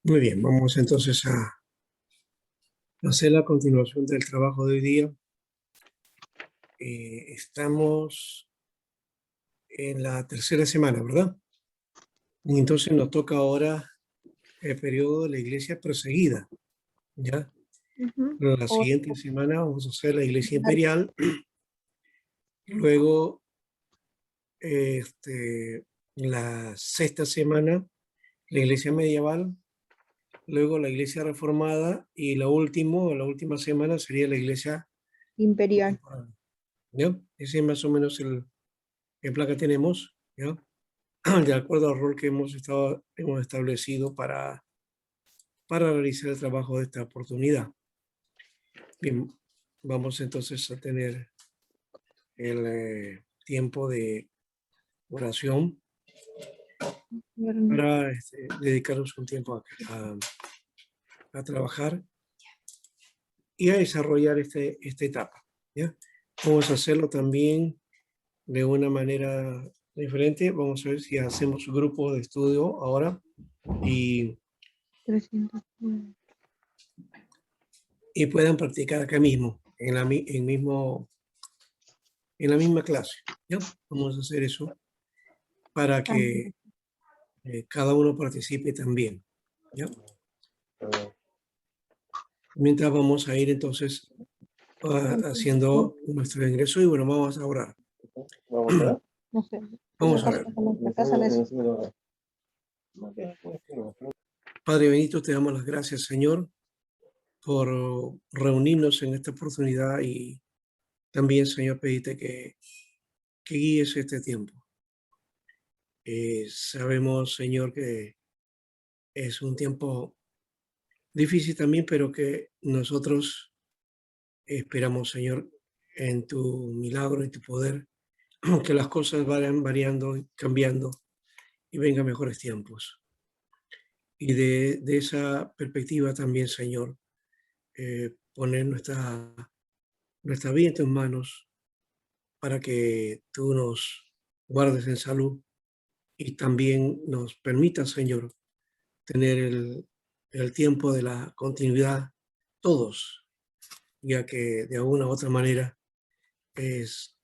Muy bien, vamos entonces a hacer la continuación del trabajo de hoy día. Estamos en la tercera semana, ¿verdad? Y entonces nos toca ahora el periodo de la iglesia perseguida, ¿ya? Ujú. La O siguiente semana vamos a hacer la iglesia imperial, luego la sexta semana la iglesia medieval, luego la iglesia reformada y la última semana sería la iglesia imperial. contemporánea, ¿ya? Ese es más o menos el plan que tenemos, ¿ya? De acuerdo al rol que hemos establecido para realizar el trabajo de esta oportunidad. Bien, vamos entonces a tener el tiempo de oración para dedicarnos un tiempo a trabajar y a desarrollar esta etapa, ¿ya? Vamos a hacerlo también de una manera diferente. Vamos a ver si hacemos un grupo de estudio ahora y 300. puedan practicar acá mismo, en la misma clase, ¿ya? Vamos a hacer eso para que cada uno participe también, ¿ya? Mientras vamos a ir entonces haciendo nuestro ingreso y bueno, vamos a orar. No sé. Vamos a ver. Padre Benito, te damos las gracias, Señor, por reunirnos en esta oportunidad y también, Señor, pedirte que guíes este tiempo. Sabemos, Señor, que es un tiempo difícil también, pero que nosotros esperamos, Señor, en tu milagro y tu poder, que las cosas vayan variando y cambiando y vengan mejores tiempos. Y de esa perspectiva también, Señor, poner nuestra vida en tus manos para que tú nos guardes en salud y también nos permitas, Señor, tener el tiempo de la continuidad todos, ya que de alguna u otra manera es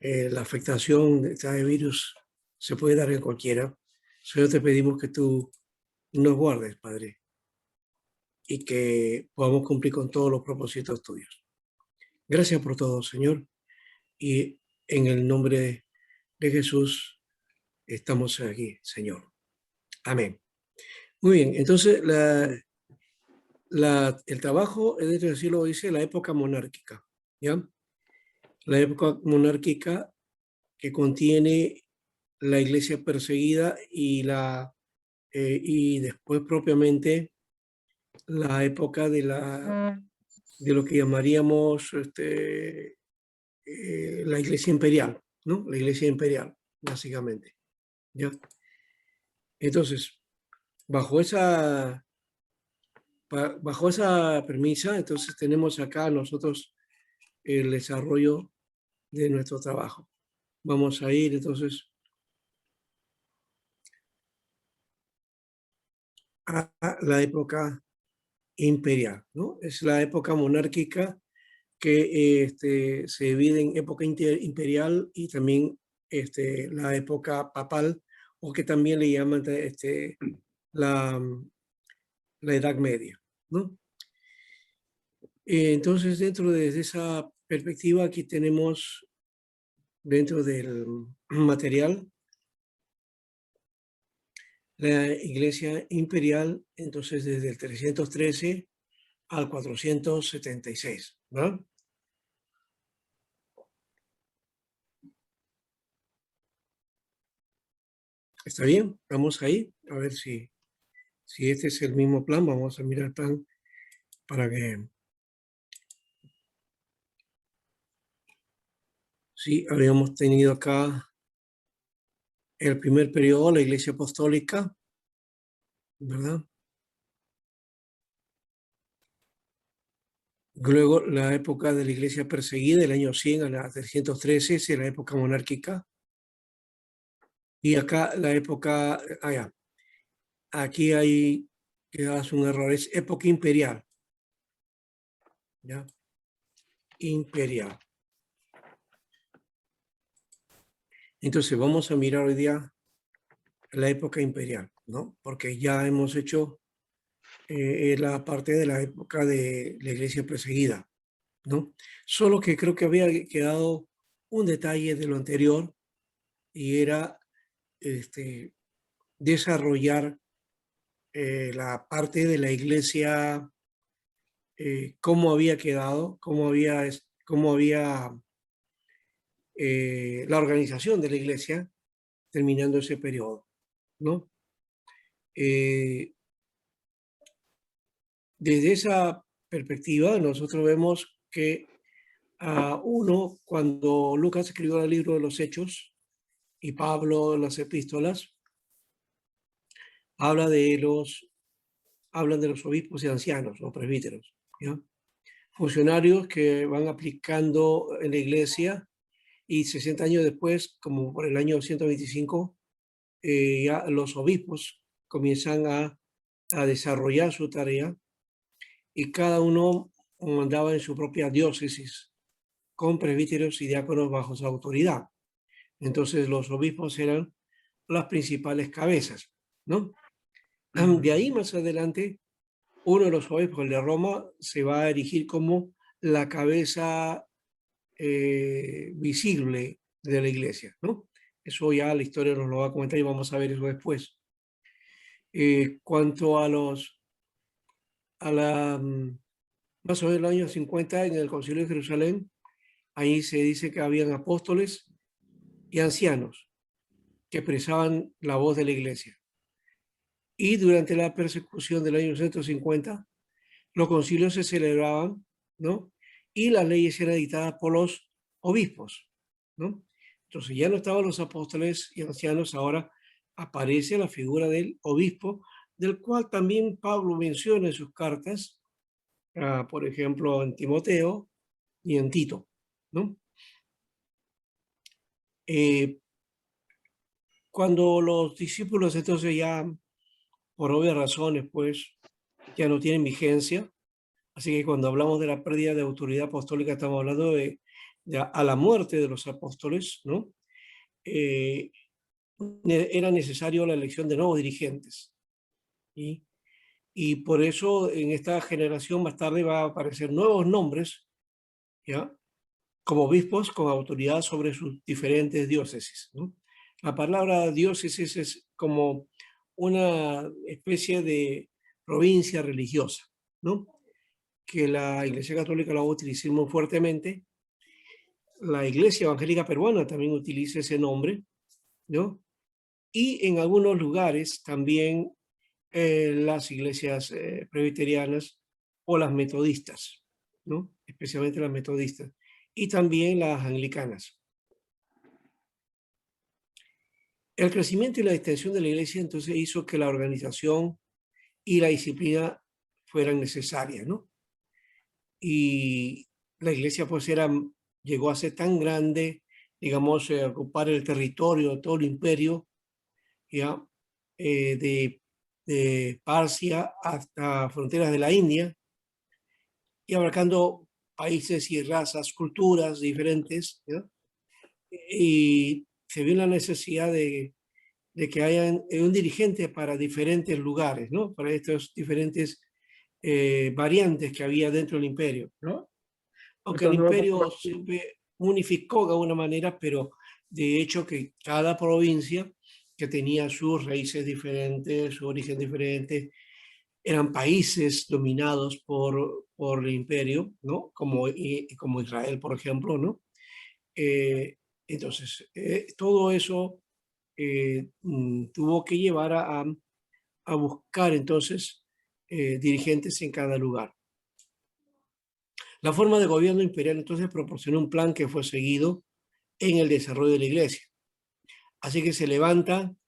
la afectación de este virus se puede dar en cualquiera. Señor, te pedimos que tú nos guardes, Padre, y que podamos cumplir con todos los propósitos tuyos. Gracias por todo, Señor, y en el nombre de Jesús estamos aquí, Señor. Amén. Muy bien, entonces el trabajo, es decir, así lo dice, la época monárquica, ¿ya? La época monárquica que contiene la iglesia perseguida y después propiamente la época de lo que llamaríamos la iglesia imperial, ¿no? La iglesia imperial, básicamente, ¿ya? Entonces, bajo esa, bajo esa premisa, entonces tenemos acá nosotros el desarrollo de nuestro trabajo. Vamos a ir entonces a la época imperial, ¿no? Es la época monárquica que se divide en época imperial y también la época papal, o que también le llaman la, la Edad Media, ¿no? Entonces, dentro de esa perspectiva, aquí tenemos dentro del material la Iglesia Imperial, entonces desde el 313 al 476, ¿no? ¿Está bien? Vamos ahí, a ver si este es el mismo plan. Vamos a mirar el plan para que... Sí, habíamos tenido acá el primer periodo, la Iglesia Apostólica, ¿verdad? Luego la época de la Iglesia perseguida, del año 100 a la 313, es la época monárquica. Y acá la época, aquí hay que es un error, es época imperial. ¿Ya? Imperial. Entonces vamos a mirar hoy día la época imperial, ¿no? Porque ya hemos hecho la parte de la época de la iglesia perseguida, ¿no? Solo que creo que había quedado un detalle de lo anterior y era desarrollar la parte de la iglesia, cómo había quedado, cómo había la organización de la iglesia terminando ese periodo, ¿no? Desde esa perspectiva, nosotros vemos que cuando Lucas escribió el libro de los Hechos y Pablo las epístolas, hablan de los obispos y ancianos, los presbíteros, ¿ya? Funcionarios que van aplicando en la iglesia y 60 años después, como por el año 125, ya los obispos comienzan a desarrollar su tarea y cada uno mandaba en su propia diócesis con presbíteros y diáconos bajo su autoridad. Entonces los obispos eran las principales cabezas, ¿no? De ahí más adelante, uno de los obispos, el de Roma, se va a erigir como la cabeza visible de la iglesia, ¿no? Eso ya la historia nos lo va a comentar y vamos a ver eso después. Cuanto más o menos el año 50, en el Concilio de Jerusalén, ahí se dice que habían apóstoles y ancianos que expresaban la voz de la iglesia. Y durante la persecución del año 150, los concilios se celebraban, ¿no? Y las leyes eran dictadas por los obispos, ¿no? Entonces ya no estaban los apóstoles y ancianos, ahora aparece la figura del obispo, del cual también Pablo menciona en sus cartas, por ejemplo, en Timoteo y en Tito, ¿no? Cuando los discípulos entonces ya, por obvias razones, pues, ya no tienen vigencia, así que cuando hablamos de la pérdida de autoridad apostólica, estamos hablando de a la muerte de los apóstoles, ¿no? Era necesario la elección de nuevos dirigentes. Y por eso en esta generación más tarde va a aparecer nuevos nombres, ¿ya? Como obispos con autoridad sobre sus diferentes diócesis, ¿no? La palabra diócesis es como una especie de provincia religiosa, ¿no? Que la Iglesia Católica lo va a utilizar muy fuertemente. La Iglesia Evangélica Peruana también utiliza ese nombre, ¿no? Y en algunos lugares también las iglesias presbiterianas o las metodistas, ¿no? Especialmente las metodistas. Y también las anglicanas. El crecimiento y la extensión de la iglesia entonces hizo que la organización y la disciplina fueran necesarias, ¿no? Y la iglesia pues llegó a ser tan grande, digamos, ocupar el territorio de todo el imperio, ya, de Parsia hasta fronteras de la India, y abarcando países y razas, culturas diferentes, ¿ya? Y se vio la necesidad de que haya un dirigente para diferentes lugares, ¿no? Para estos diferentes variantes que había dentro del imperio, ¿no? Aunque el imperio siempre unificó de alguna manera, pero de hecho que cada provincia que tenía sus raíces diferentes, su origen diferente, eran países dominados por el imperio, ¿no? Como Israel, por ejemplo, ¿no? Entonces, todo eso tuvo que llevar a buscar entonces dirigentes en cada lugar. La forma de gobierno imperial entonces proporcionó un plan que fue seguido en el desarrollo de la iglesia. Así que se levantan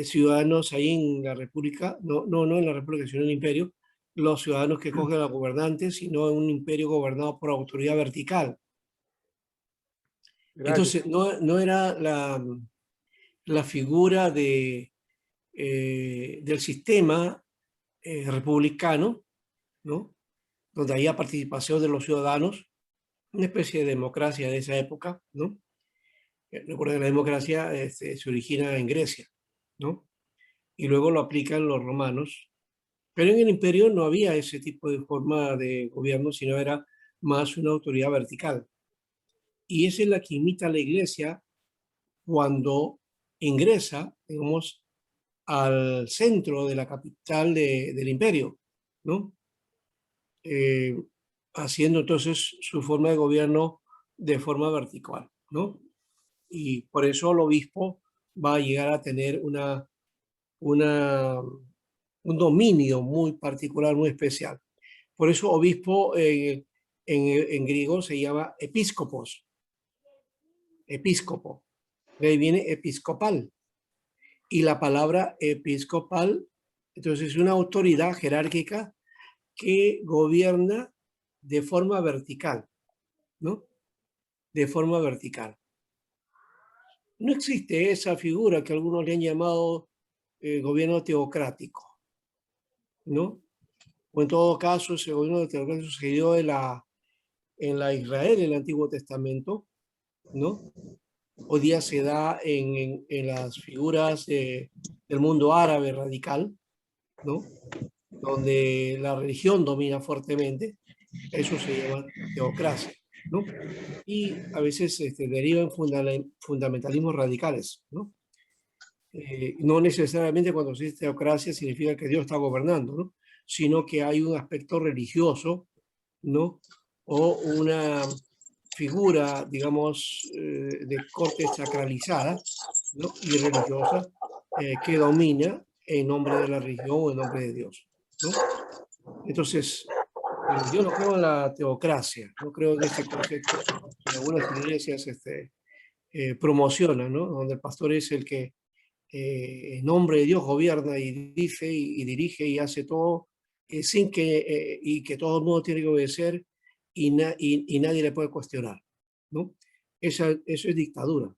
ciudadanos ahí en la República, no en la República, sino en el imperio, los ciudadanos que cogen a los gobernantes, sino en un imperio gobernado por autoridad vertical. Gracias. Entonces, no era la figura de del sistema republicano, ¿no? Donde había participación de los ciudadanos, una especie de democracia de esa época, ¿no? Recuerda que la democracia se origina en Grecia, ¿no? Y luego lo aplican los romanos. Pero en el imperio no había ese tipo de forma de gobierno, sino era más una autoridad vertical. Y esa es la que imita la iglesia cuando ingresa, digamos, al centro de la capital del imperio, ¿no? Eh, haciendo entonces su forma de gobierno de forma vertical, ¿no? Y por eso el obispo va a llegar a tener una, un dominio muy particular, muy especial. Por eso obispo en griego se llama episcopos, episcopo. De ahí viene episcopal. Y la palabra episcopal, entonces, es una autoridad jerárquica que gobierna de forma vertical, ¿no? De forma vertical. No existe esa figura que algunos le han llamado gobierno teocrático, ¿no? O en todo caso, ese gobierno teocrático sucedió en la Israel del Antiguo Testamento, ¿no? Hoy día se da en las figuras del mundo árabe radical, ¿no? Donde la religión domina fuertemente, eso se llama teocracia, ¿no? Y a veces deriva en fundamentalismos radicales, ¿no? No necesariamente cuando se dice teocracia significa que Dios está gobernando, ¿no? Sino que hay un aspecto religioso, ¿no? O una figura, digamos, de corte sacralizada, ¿no? Y religiosa que domina en nombre de la religión o en nombre de Dios, ¿no? Entonces, yo no creo en la teocracia, no creo en ese concepto que algunas iglesias promocionan, ¿no? Donde el pastor es el que en nombre de Dios gobierna y dice y dirige y hace todo sin que, y que todo el mundo tiene que obedecer y nadie le puede cuestionar, ¿no? Eso es dictadura,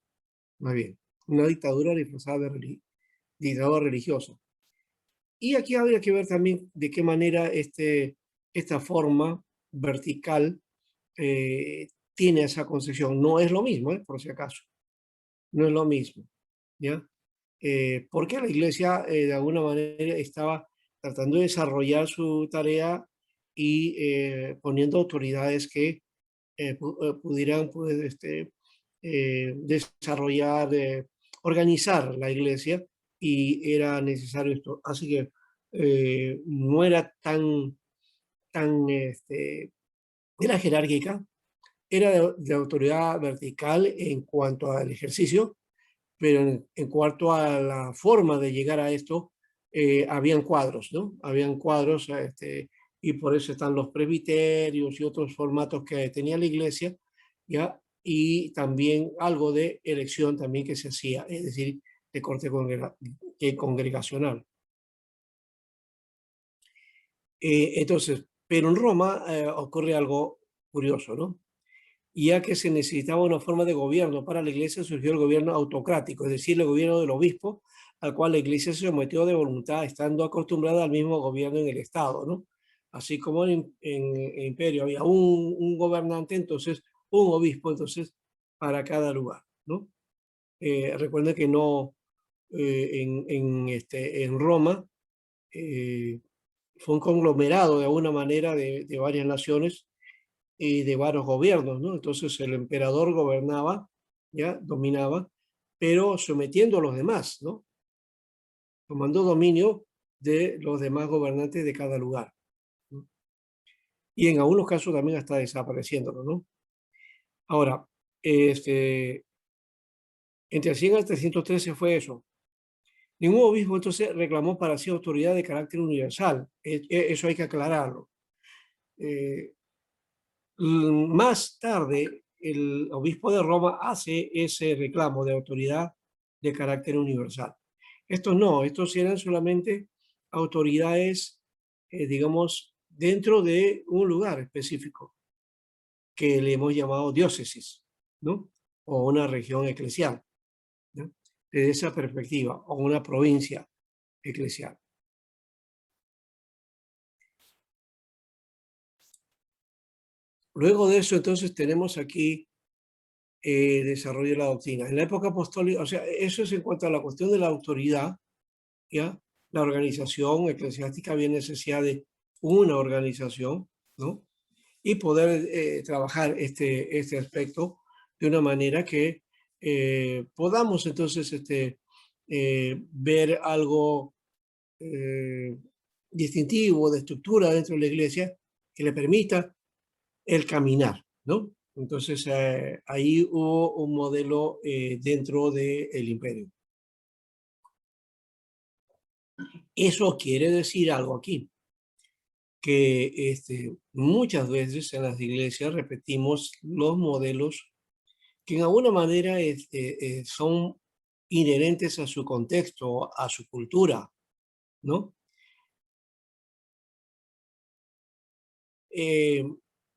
más bien, una dictadura disfrazada de dictadura religiosa. Y aquí habría que ver también de qué manera esta forma vertical tiene esa concepción. No es lo mismo, por si acaso, no es lo mismo, ¿ya? Porque la iglesia de alguna manera estaba tratando de desarrollar su tarea y poniendo autoridades que pudieran pues, desarrollar, organizar la iglesia y era necesario esto. Así que no era tan era jerárquica, era de autoridad vertical en cuanto al ejercicio, pero en cuanto a la forma de llegar a esto, habían cuadros, ¿no? Habían cuadros, y por eso están los presbiterios y otros formatos que tenía la iglesia, ¿ya? Y también algo de elección también que se hacía, es decir, de corte congregacional. Entonces, pero en Roma ocurre algo curioso, ¿no? Ya que se necesitaba una forma de gobierno para la iglesia, surgió el gobierno autocrático, es decir, el gobierno del obispo, al cual la iglesia se sometió de voluntad, estando acostumbrada al mismo gobierno en el Estado, ¿no? Así como en el imperio había un gobernante, entonces un obispo, entonces, para cada lugar, ¿no? Recuerden que no, en Roma fue un conglomerado de alguna manera de varias naciones y de varios gobiernos, ¿no? Entonces el emperador gobernaba, ya dominaba, pero sometiendo a los demás, ¿no? Tomando dominio de los demás gobernantes de cada lugar, ¿no? Y en algunos casos también hasta desapareciéndolo, ¿no? Ahora, este, entre el 100 al 313 fue eso. Ningún obispo entonces reclamó para sí autoridad de carácter universal. Eso hay que aclararlo. Eh, Más tarde, el obispo de Roma hace ese reclamo de autoridad de carácter universal. Estos no, estos eran solamente autoridades, digamos, dentro de un lugar específico que le hemos llamado diócesis, ¿no? O una región eclesial, ¿no? Desde esa perspectiva, o una provincia. eclesial. Luego de eso, entonces, tenemos aquí el desarrollo de la doctrina. En la época apostólica, o sea, eso es en cuanto a la cuestión de la autoridad, ¿ya? La organización eclesiástica había necesidad de una organización, ¿no? Y poder trabajar este aspecto de una manera que podamos entonces ver algo distintivo de estructura dentro de la iglesia que le permita el caminar, ¿no? Entonces ahí hubo un modelo dentro del imperio. Eso quiere decir algo aquí, que muchas veces en las iglesias repetimos los modelos que en alguna manera son inherentes a su contexto, a su cultura, ¿no?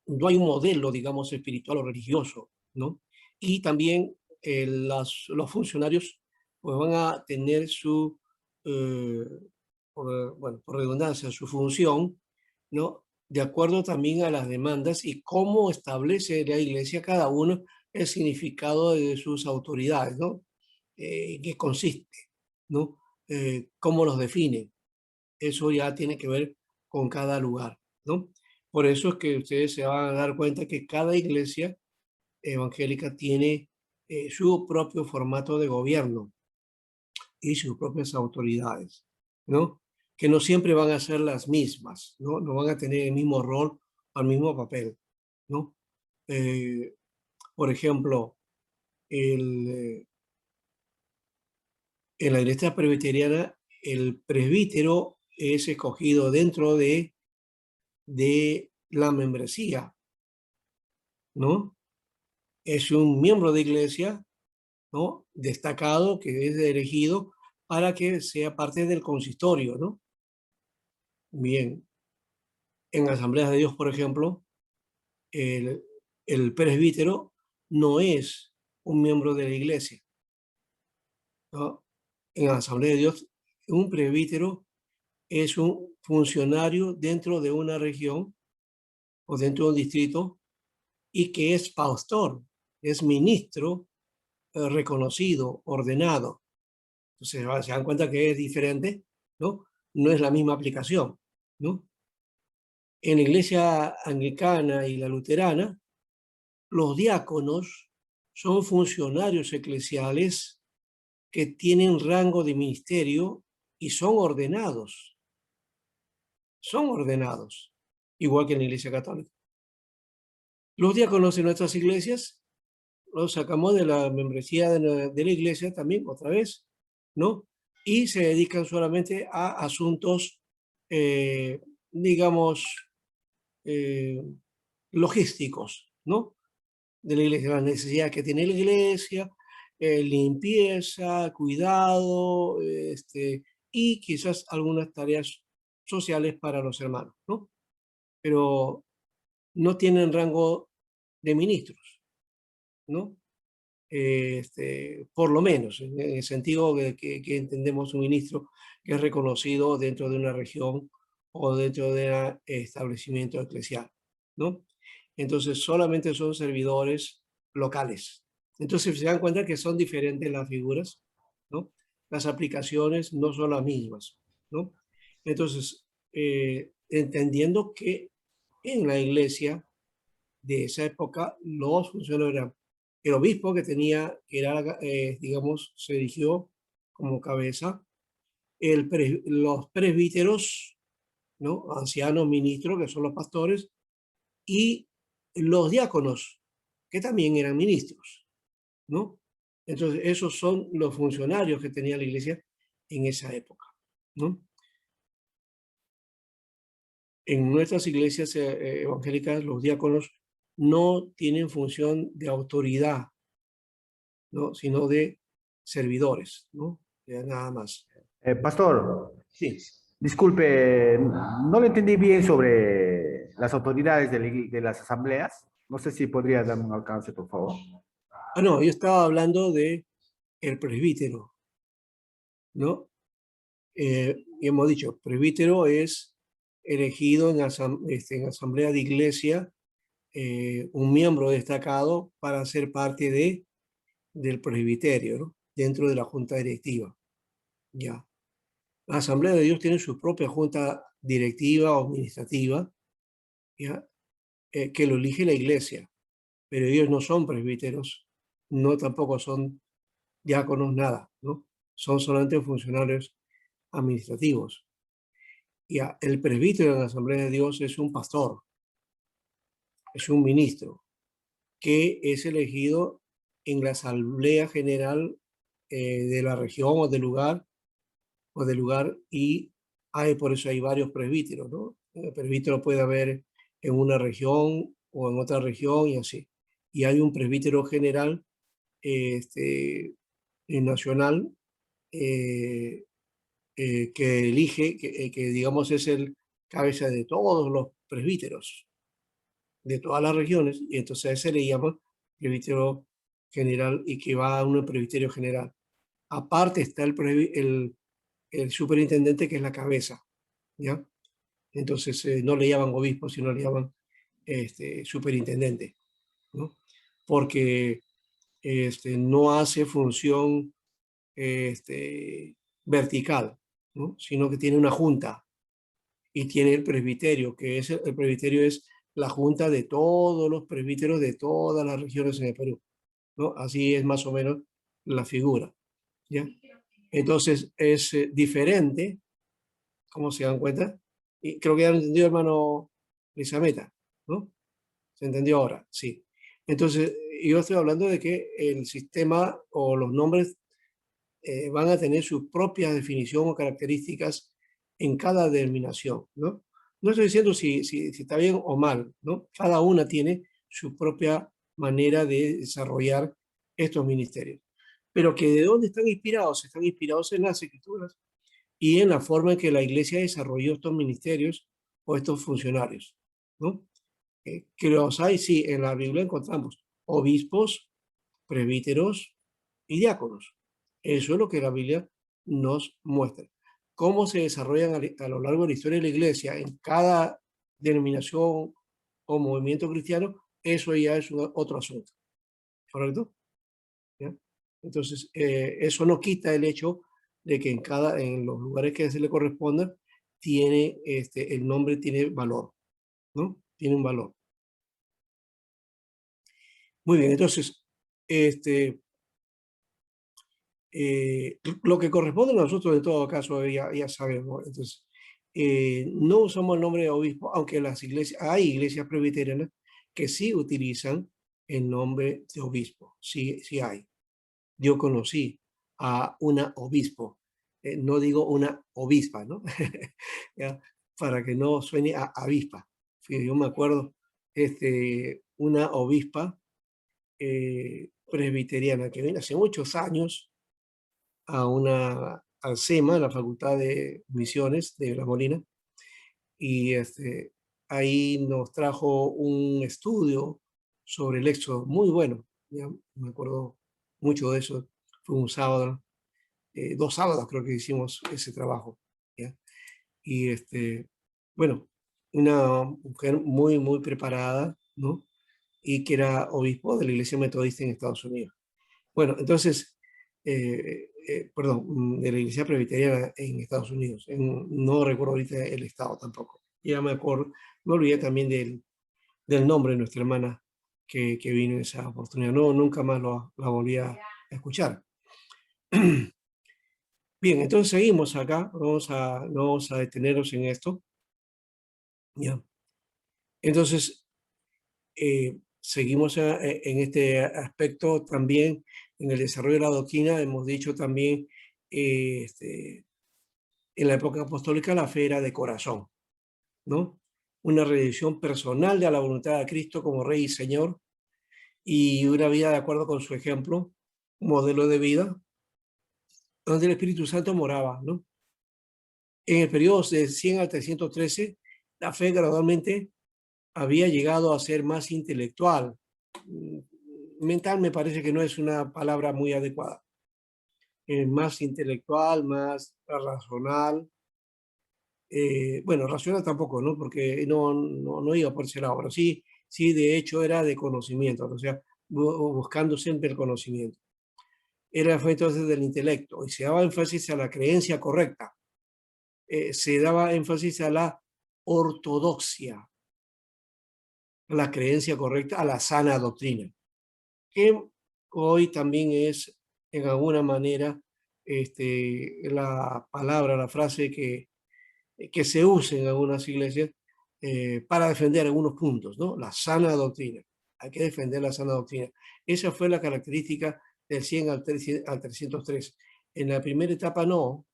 No hay un modelo, digamos, espiritual o religioso, ¿no? Y también los funcionarios pues, van a tener su, bueno, por redundancia, su función, ¿no? De acuerdo también a las demandas y cómo establece la iglesia cada uno el significado de sus autoridades, ¿no? ¿En qué consiste? ¿No? ¿Cómo los define? Eso ya tiene que ver con cada lugar, ¿no? Por eso es que ustedes se van a dar cuenta que cada iglesia evangélica tiene su propio formato de gobierno y sus propias autoridades, ¿no? Que no siempre van a ser las mismas, ¿no? No van a tener el mismo rol o el mismo papel, ¿no? Eh, por ejemplo, en la iglesia presbiteriana, el presbítero es escogido dentro de la membresía, ¿no? Es un miembro de iglesia, ¿no? Destacado que es elegido para que sea parte del consistorio, ¿no? Bien, en Asambleas de Dios, por ejemplo, el, el presbítero no es un miembro de la iglesia, ¿no? En la Asamblea de Dios, un presbítero es un funcionario dentro de una región o dentro de un distrito y que es pastor, es ministro reconocido, ordenado. Entonces se dan cuenta que es diferente, ¿no? No es la misma aplicación, ¿no? En la iglesia anglicana y la luterana, los diáconos son funcionarios eclesiales que tienen rango de ministerio y son ordenados, igual que en la iglesia católica. Los diáconos en nuestras iglesias los sacamos de la membresía de la iglesia también, otra vez, ¿no? Y se dedican solamente a asuntos, digamos, eh, logísticos, ¿no? De la iglesia, las necesidades que tiene la iglesia, limpieza, cuidado, y quizás algunas tareas sociales para los hermanos, ¿no? Pero no tienen rango de ministros, ¿no? Por lo menos, en el sentido de que entendemos un ministro que es reconocido dentro de una región o dentro de un establecimiento eclesial, ¿no? Entonces, solamente son servidores locales. Entonces, se dan cuenta que son diferentes las figuras, ¿no? Las aplicaciones no son las mismas, ¿no? Entonces, entendiendo que en la iglesia de esa época, los funcionarios eran el obispo que tenía, que era, digamos, se eligió como cabeza, los presbíteros, ¿no? Ancianos, ministros, que son los pastores, y los diáconos, que también eran ministros, ¿no? Entonces, esos son los funcionarios que tenía la iglesia en esa época, ¿no? En nuestras iglesias evangélicas, los diáconos no tienen función de autoridad, ¿no? Sino de servidores, ¿no? Ya nada más. Pastor, Sí. disculpe, no lo entendí bien sobre las autoridades de las asambleas. No sé si podría darme un alcance, por favor. Ah, no, yo estaba hablando de el presbítero, ¿no? y hemos dicho, presbítero es elegido en asamblea de iglesia, un miembro destacado para ser parte del presbiterio, ¿no? Dentro de la junta directiva. Ya. La Asamblea de Dios tiene su propia junta directiva o administrativa, ¿ya? Que lo elige la iglesia, pero ellos no son presbíteros, no tampoco son diáconos, nada, ¿no? Son solamente funcionarios administrativos. Ya, el presbítero en la Asamblea de Dios es un pastor, es un ministro, que es elegido en la Asamblea General de la región o del lugar, y por eso hay varios presbíteros, ¿no? El presbítero puede haber en una región o en otra región y así. Y hay un presbítero general nacional que elige, que digamos es el cabeza de todos los presbíteros de todas las regiones, y entonces a ese le llama presbítero general y que va a un presbiterio general. Aparte está el superintendente, que es la cabeza, ¿ya? Entonces no le llaman obispo, sino le llaman superintendente, ¿no? Porque no hace función vertical, ¿no? Sino que tiene una junta y tiene el presbiterio, que es el presbiterio es la junta de todos los presbíteros de todas las regiones en el Perú, ¿no? Así es más o menos la figura, ¿ya? Entonces es diferente, ¿cómo se dan cuenta? Y creo que ya lo entendió, hermano Lizameta, ¿no? ¿Se entendió ahora? Sí. Entonces, yo estoy hablando de que el sistema o los nombres van a tener su propia definición o características en cada denominación, ¿no? No estoy diciendo si está bien o mal, ¿no? Cada una tiene su propia manera de desarrollar estos ministerios. Pero que de dónde están inspirados en las escrituras y en la forma en que la iglesia desarrolló estos ministerios o estos funcionarios, ¿no? Que los hay, sí, en la Biblia encontramos obispos, presbíteros y diáconos. Eso es lo que la Biblia nos muestra. Cómo se desarrollan a lo largo de la historia de la iglesia en cada denominación o movimiento cristiano, eso ya es otro asunto. ¿Correcto? ¿Ya? Entonces, eso no quita el hecho de que en los lugares que se le corresponda, el nombre tiene valor, ¿no? Tiene un valor. Muy bien, entonces, lo que corresponde a nosotros, en todo caso, ya sabemos. Entonces, no usamos el nombre de obispo, aunque hay iglesias presbiterianas que sí utilizan el nombre de obispo. Sí, sí hay. Yo conocí a una obispo, no digo una obispa, ¿no? ¿Ya? Para que no suene a avispa. Yo me acuerdo, una obispa presbiteriana que viene hace muchos años al SEMA, la Facultad de Misiones de La Molina, y ahí nos trajo un estudio sobre el Éxodo muy bueno. Ya me acuerdo mucho de eso. Fue un sábado, 2 sábados creo que hicimos ese trabajo, ¿ya? Y bueno, una mujer muy, muy preparada, ¿no? Y que era obispo de la Iglesia Metodista en Estados Unidos. Bueno, entonces, perdón, de la Iglesia Presbiteriana en Estados Unidos. No recuerdo ahorita el estado tampoco. Ya me acuerdo, me olvidé también del nombre de nuestra hermana que vino en esa oportunidad. No, nunca más la volví a escuchar. Bien, entonces seguimos acá. No vamos a detenernos en esto. Ya. Entonces, seguimos en este aspecto también. En el desarrollo de la doctrina hemos dicho también, en la época apostólica, la fe era de corazón, ¿no? Una rendición personal de la voluntad de Cristo como Rey y Señor, y una vida de acuerdo con su ejemplo, un modelo de vida, donde el Espíritu Santo moraba, ¿no? En el periodo de 100 al 313, la fe gradualmente había llegado a ser más intelectual. Mental me parece que no es una palabra muy adecuada. más intelectual, más racional. Bueno, racional tampoco, ¿no? Porque no iba por ese lado, pero sí, de hecho era de conocimiento, o sea, buscando siempre el conocimiento. Fue entonces del intelecto y se daba énfasis a la creencia correcta, se daba énfasis a la ortodoxia, a la creencia correcta, a la sana doctrina, que hoy también es en alguna manera la palabra, la frase que se usa en algunas iglesias para defender algunos puntos, ¿no? La sana doctrina. Hay que defender la sana doctrina. Esa fue la característica del 100 al 303. En la primera etapa no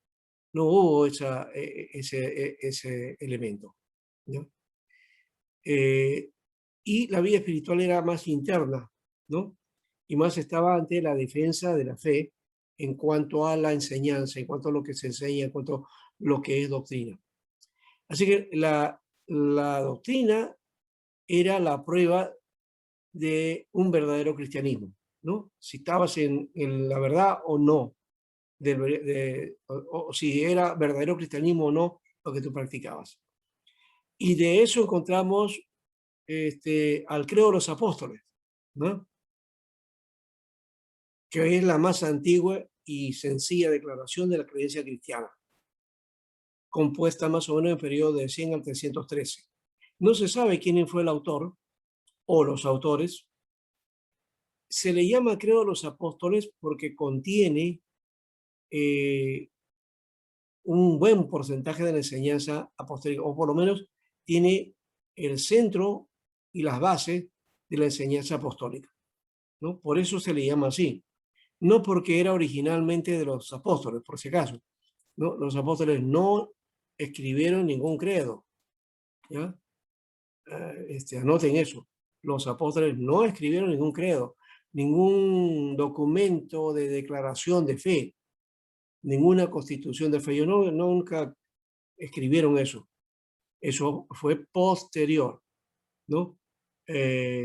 hubo ese elemento, ¿no? Y la vida espiritual era más interna, ¿no? Y más estaba ante la defensa de la fe en cuanto a la enseñanza, en cuanto a lo que se enseña, en cuanto a lo que es doctrina. Así que la doctrina era la prueba de un verdadero cristianismo, ¿no? Si estabas en la verdad o no, o si era verdadero cristianismo o no lo que tú practicabas. Y de eso encontramos al credo de los apóstoles, ¿no? Que es la más antigua y sencilla declaración de la creencia cristiana, compuesta más o menos en el periodo de 100 al 313. No se sabe quién fue el autor o los autores. Se le llama credo de los apóstoles porque contiene un buen porcentaje de la enseñanza apostólica, o por lo menos tiene el centro y las bases de la enseñanza apostólica, ¿no? Por eso se le llama así. No porque era originalmente de los apóstoles, por si acaso, ¿no? Los apóstoles no escribieron ningún credo, ¿ya? Anoten eso. Los apóstoles no escribieron ningún credo, ningún documento de declaración de fe, ninguna constitución de fe. Ellos nunca escribieron eso. Eso fue posterior, ¿no?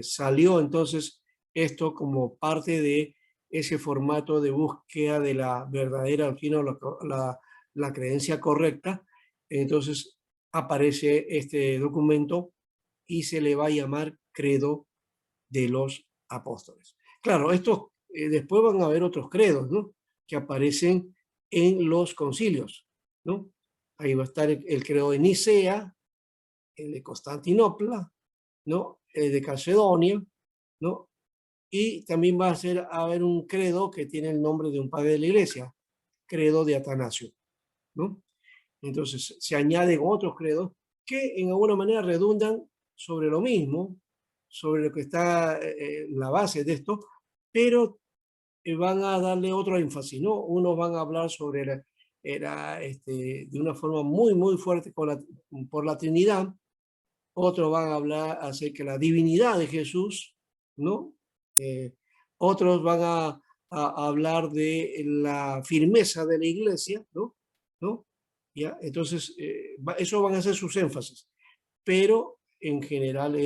Salió entonces esto como parte de ese formato de búsqueda de la verdadera doctrina, la creencia correcta. Entonces aparece este documento y se le va a llamar credo de los apóstoles. Claro, estos después van a haber otros credos, ¿no? Que aparecen en los concilios, ¿no? Ahí va a estar el credo de Nicea, el de Constantinopla, ¿no? El de Calcedonia, ¿no? Y también va a haber un credo que tiene el nombre de un padre de la iglesia, credo de Atanasio, ¿no? Entonces se añaden otros credos que en alguna manera redundan sobre lo mismo, sobre lo que está la base de esto, pero van a darle otro énfasis, ¿no? Unos van a hablar sobre de una forma muy, muy fuerte por la Trinidad, otros van a hablar acerca de la divinidad de Jesús, ¿no? Otros van a hablar de la firmeza de la iglesia, ¿no? ¿Ya? Entonces, eso van a ser sus énfasis, pero en general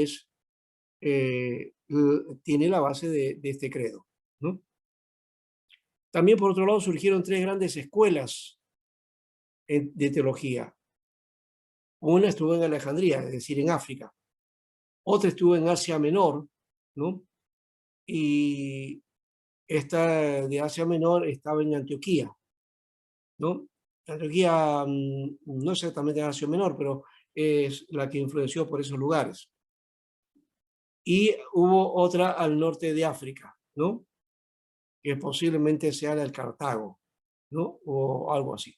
tiene la base de este credo, ¿no? También, por otro lado, surgieron tres grandes escuelas de teología. Una estuvo en Alejandría, es decir, en África. Otra estuvo en Asia Menor, ¿no? Y esta de Asia Menor estaba en Antioquía, ¿no? Antioquía no exactamente en Asia Menor, pero es la que influenció por esos lugares. Y hubo otra al norte de África, ¿no? Que posiblemente sea la del Cartago, ¿no? O algo así.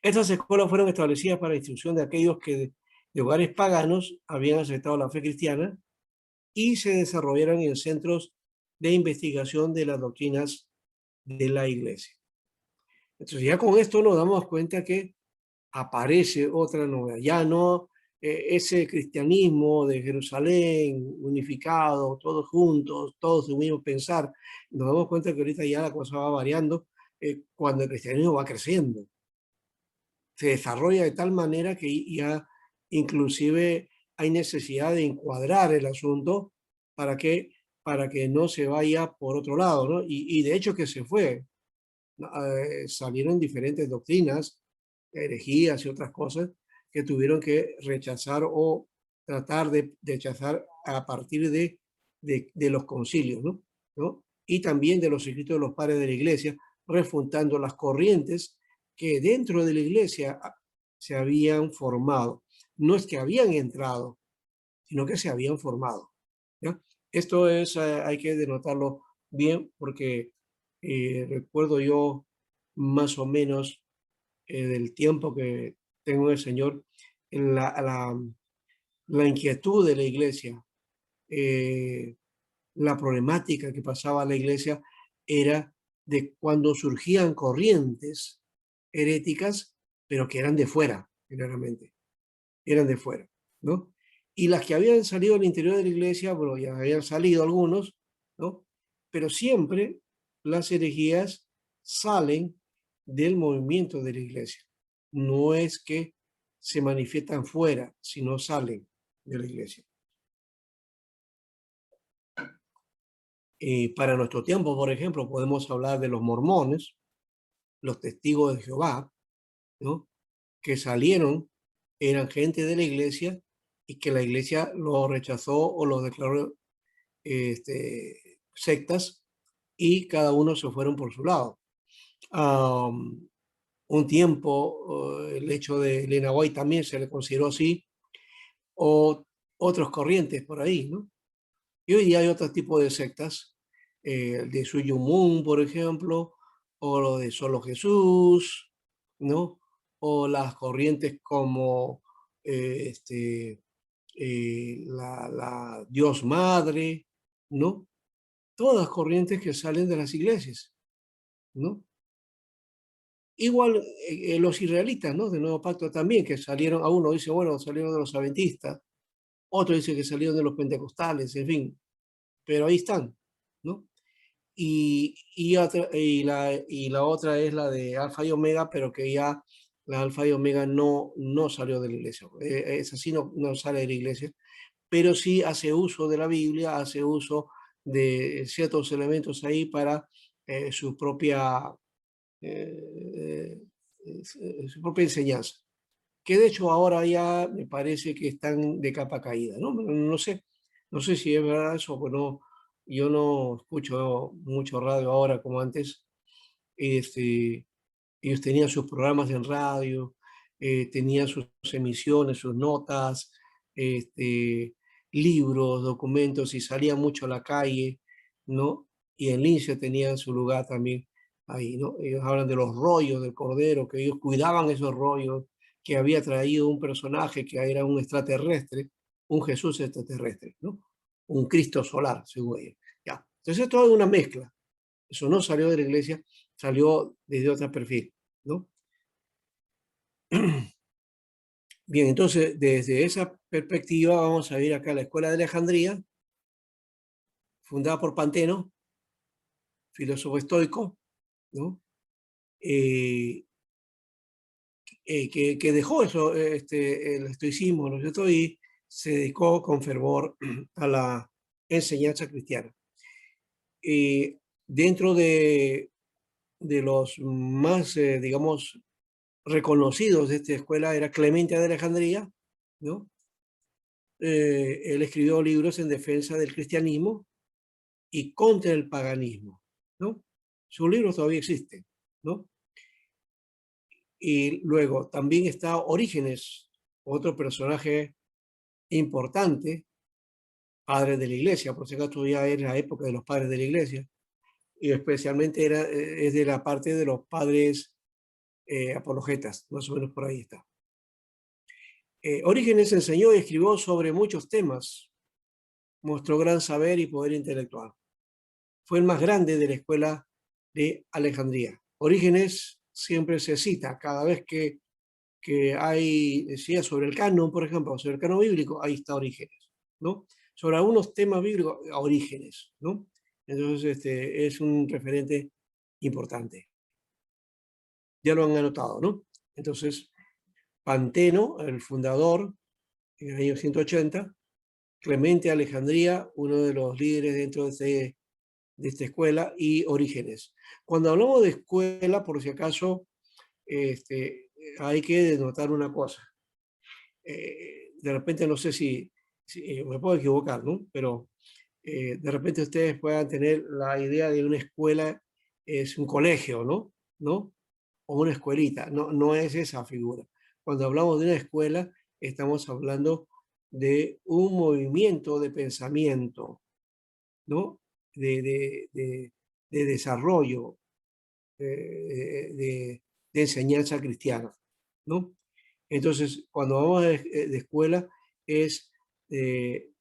Estas escuelas fueron establecidas para la instrucción de aquellos que de hogares paganos habían aceptado la fe cristiana y se desarrollaron en centros de investigación de las doctrinas de la iglesia. Entonces ya con esto nos damos cuenta que aparece otra novedad. Ya no ese cristianismo de Jerusalén unificado, todos juntos, todos un mismo pensar. Nos damos cuenta que ahorita ya la cosa va variando cuando el cristianismo va creciendo. Se desarrolla de tal manera que ya inclusive hay necesidad de encuadrar el asunto para que no se vaya por otro lado, ¿no? Y de hecho que se fue. salieron diferentes doctrinas, herejías y otras cosas que tuvieron que rechazar o tratar de rechazar a partir de los concilios, ¿no? Y también de los escritos de los padres de la iglesia, refutando las corrientes que dentro de la iglesia se habían formado. No es que habían entrado, sino que se habían formado, ¿ya? Esto es, hay que denotarlo bien, porque recuerdo yo más o menos del tiempo que tengo en el Señor, la inquietud de la iglesia, la problemática que pasaba la iglesia era de cuando surgían corrientes heréticas, pero que eran de fuera, generalmente, eran de fuera, ¿no? Y las que habían salido al interior de la iglesia, bueno, ya habían salido algunos, ¿no? Pero siempre las herejías salen del movimiento de la iglesia. No es que se manifiestan fuera, sino salen de la iglesia. Para nuestro tiempo, por ejemplo, podemos hablar de los mormones, los testigos de Jehová, ¿no? Que salieron, eran gente de la iglesia y que la iglesia lo rechazó o lo declaró sectas, y cada uno se fueron por su lado. Un tiempo, el hecho de Elena White también se le consideró así, o otras corrientes por ahí, ¿no? Y hoy día hay otro tipo de sectas, de Suyu Moon, por ejemplo, o lo de Solo Jesús, ¿no? O las corrientes como la Dios Madre, ¿no? Todas corrientes que salen de las iglesias, ¿no? Igual los israelitas, ¿no? Del Nuevo Pacto también, que salieron, a uno dice, bueno, salieron de los adventistas, otro dice que salieron de los pentecostales, en fin, pero ahí están, ¿no? Y la otra es la de Alfa y Omega, pero que ya la Alfa y Omega no salió de la iglesia. Es así, no sale de la iglesia, pero sí hace uso de la Biblia, hace uso de ciertos elementos ahí para su propia enseñanza, que de hecho ahora ya me parece que están de capa caída, ¿no? No sé si es verdad eso, pues no, yo no escucho mucho radio ahora como antes. Ellos tenían sus programas en radio, tenían sus emisiones, sus notas, libros, documentos, y salían mucho a la calle, ¿no? Y en Lince tenían su lugar también ahí, ¿no? Ellos hablan de los rollos del Cordero, que ellos cuidaban esos rollos, que había traído un personaje que era un extraterrestre, un Jesús extraterrestre, ¿no? Un Cristo solar, según ellos. Ya. Entonces, esto es una mezcla. Eso no salió de la iglesia, salió desde otro perfil, ¿no? Bien, entonces, desde esa perspectiva vamos a ir acá a la Escuela de Alejandría, fundada por Panteno, filósofo estoico, ¿no? Que dejó eso, el estoicismo, ¿no es cierto? Y se dedicó con fervor a la enseñanza cristiana. Dentro de los más, digamos, reconocidos de esta escuela era Clemente de Alejandría, ¿no? Él escribió libros en defensa del cristianismo y contra el paganismo, ¿no? Sus libros todavía existen, ¿no? Y luego también está Orígenes, otro personaje importante, padre de la iglesia, por si acaso ya era la época de los padres de la iglesia, y especialmente es de la parte de los padres apologetas, más o menos por ahí está. Orígenes enseñó y escribió sobre muchos temas, mostró gran saber y poder intelectual. Fue el más grande de la escuela de Alejandría. Orígenes siempre se cita cada vez que hay, decía, sobre el canon, por ejemplo, sobre el canon bíblico, ahí está Orígenes, ¿no? Sobre algunos temas bíblicos, Orígenes, ¿no? Entonces, es un referente importante. Ya lo han anotado, ¿no? Entonces, Panteno, el fundador, en el año 180, Clemente Alejandría, uno de los líderes dentro de de esta escuela y orígenes. Cuando hablamos de escuela, por si acaso, hay que denotar una cosa. De repente, no sé si me puedo equivocar, ¿no? Pero de repente ustedes puedan tener la idea de una escuela, es un colegio, ¿no? ¿No? O una escuelita. No, no es esa figura. Cuando hablamos de una escuela, estamos hablando de un movimiento de pensamiento, ¿no? De desarrollo, de enseñanza cristiana, ¿no? Entonces, cuando hablamos de escuela, es de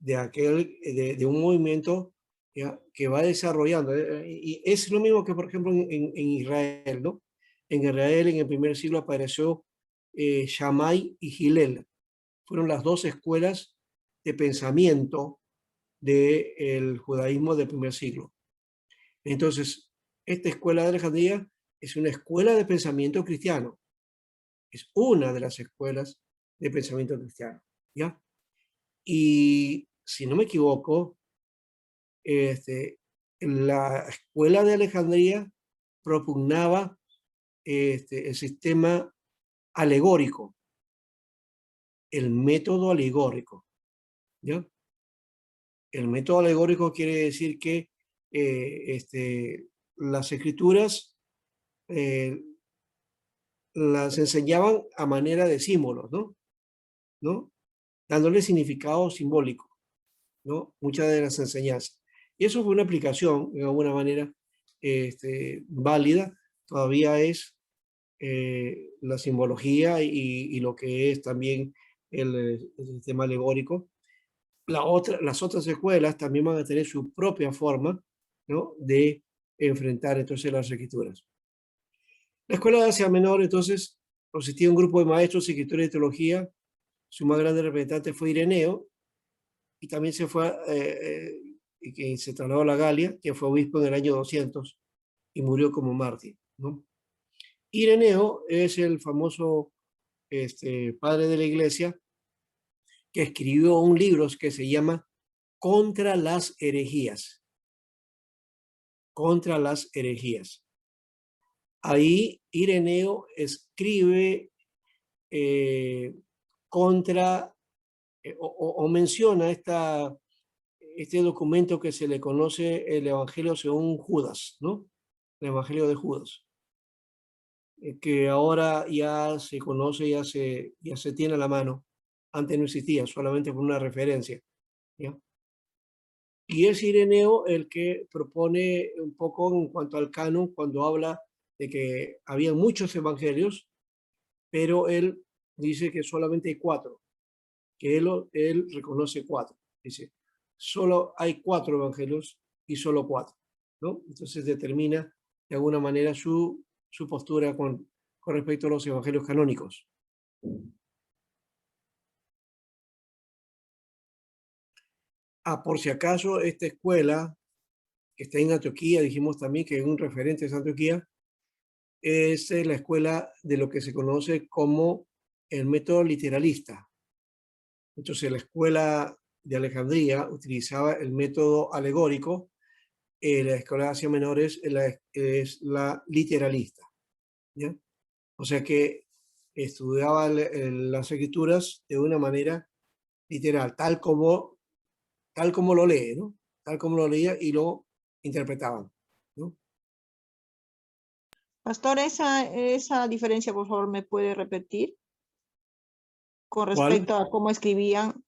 un movimiento ¿ya? Que va desarrollando. Y es lo mismo que, por ejemplo, en Israel, ¿no? En Israel, en el primer siglo, apareció Shammai y Hillel. Fueron las dos escuelas de pensamiento del judaísmo del primer siglo. Entonces, esta escuela de Alejandría es una escuela de pensamiento cristiano. Es una de las escuelas de pensamiento cristiano, ¿ya? Y si no me equivoco, la escuela de Alejandría propugnaba el sistema alegórico, el método alegórico, ¿ya? El método alegórico quiere decir que las escrituras las enseñaban a manera de símbolos, ¿no? ¿No? Dándole significado simbólico, ¿no? Muchas de las enseñanzas. Y eso fue una aplicación, de alguna manera, válida. Todavía es la simbología y lo que es también el sistema alegórico. Las otras escuelas también van a tener su propia forma, ¿no? De enfrentar entonces las escrituras. La escuela de Asia Menor, entonces, consistía en un grupo de maestros y escritores de teología. Su más grande representante fue Ireneo, y también se fue, que se trasladó a la Galia, que fue obispo en el año 200 y murió como mártir, ¿no? Ireneo es el famoso padre de la iglesia que escribió un libro que se llama Contra las herejías. Contra las herejías. Ahí Ireneo escribe contra o menciona este documento que se le conoce el Evangelio según Judas, ¿no? El Evangelio de Judas, que ahora ya se conoce, ya se tiene a la mano. Antes no existía, solamente por una referencia, ¿ya? Y es Ireneo el que propone un poco en cuanto al canon, cuando habla de que había muchos evangelios, pero él dice que solamente hay 4, que él reconoce 4. Dice, solo hay 4 evangelios y solo 4, ¿no? Entonces determina de alguna manera su postura con respecto a los evangelios canónicos. Por si acaso, esta escuela que está en Antioquía, dijimos también que es un referente de Antioquía, es la escuela de lo que se conoce como el método literalista. Entonces, la escuela de Alejandría utilizaba el método alegórico, la escuela de Asia Menor es la literalista, ¿ya? O sea que estudiaba las escrituras de una manera literal, tal como lo lee, ¿no? Tal como lo leía y lo interpretaban, ¿no? Pastor, esa diferencia, por favor, ¿me puede repetir? Con ¿Cuál? respecto a cómo escribían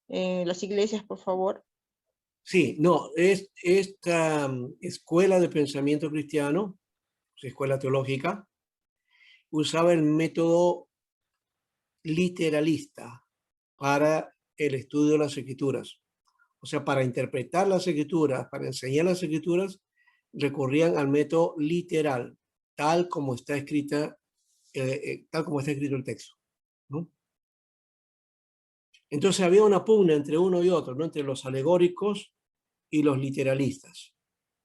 las iglesias, por favor. Sí, no, esta escuela de pensamiento cristiano, escuela teológica, usaba el método literalista para el estudio de las escrituras. O sea, para interpretar las escrituras, para enseñar las escrituras, recurrían al método literal, tal como está escrito el texto, ¿no? Entonces había una pugna entre uno y otro, ¿no? Entre los alegóricos y los literalistas,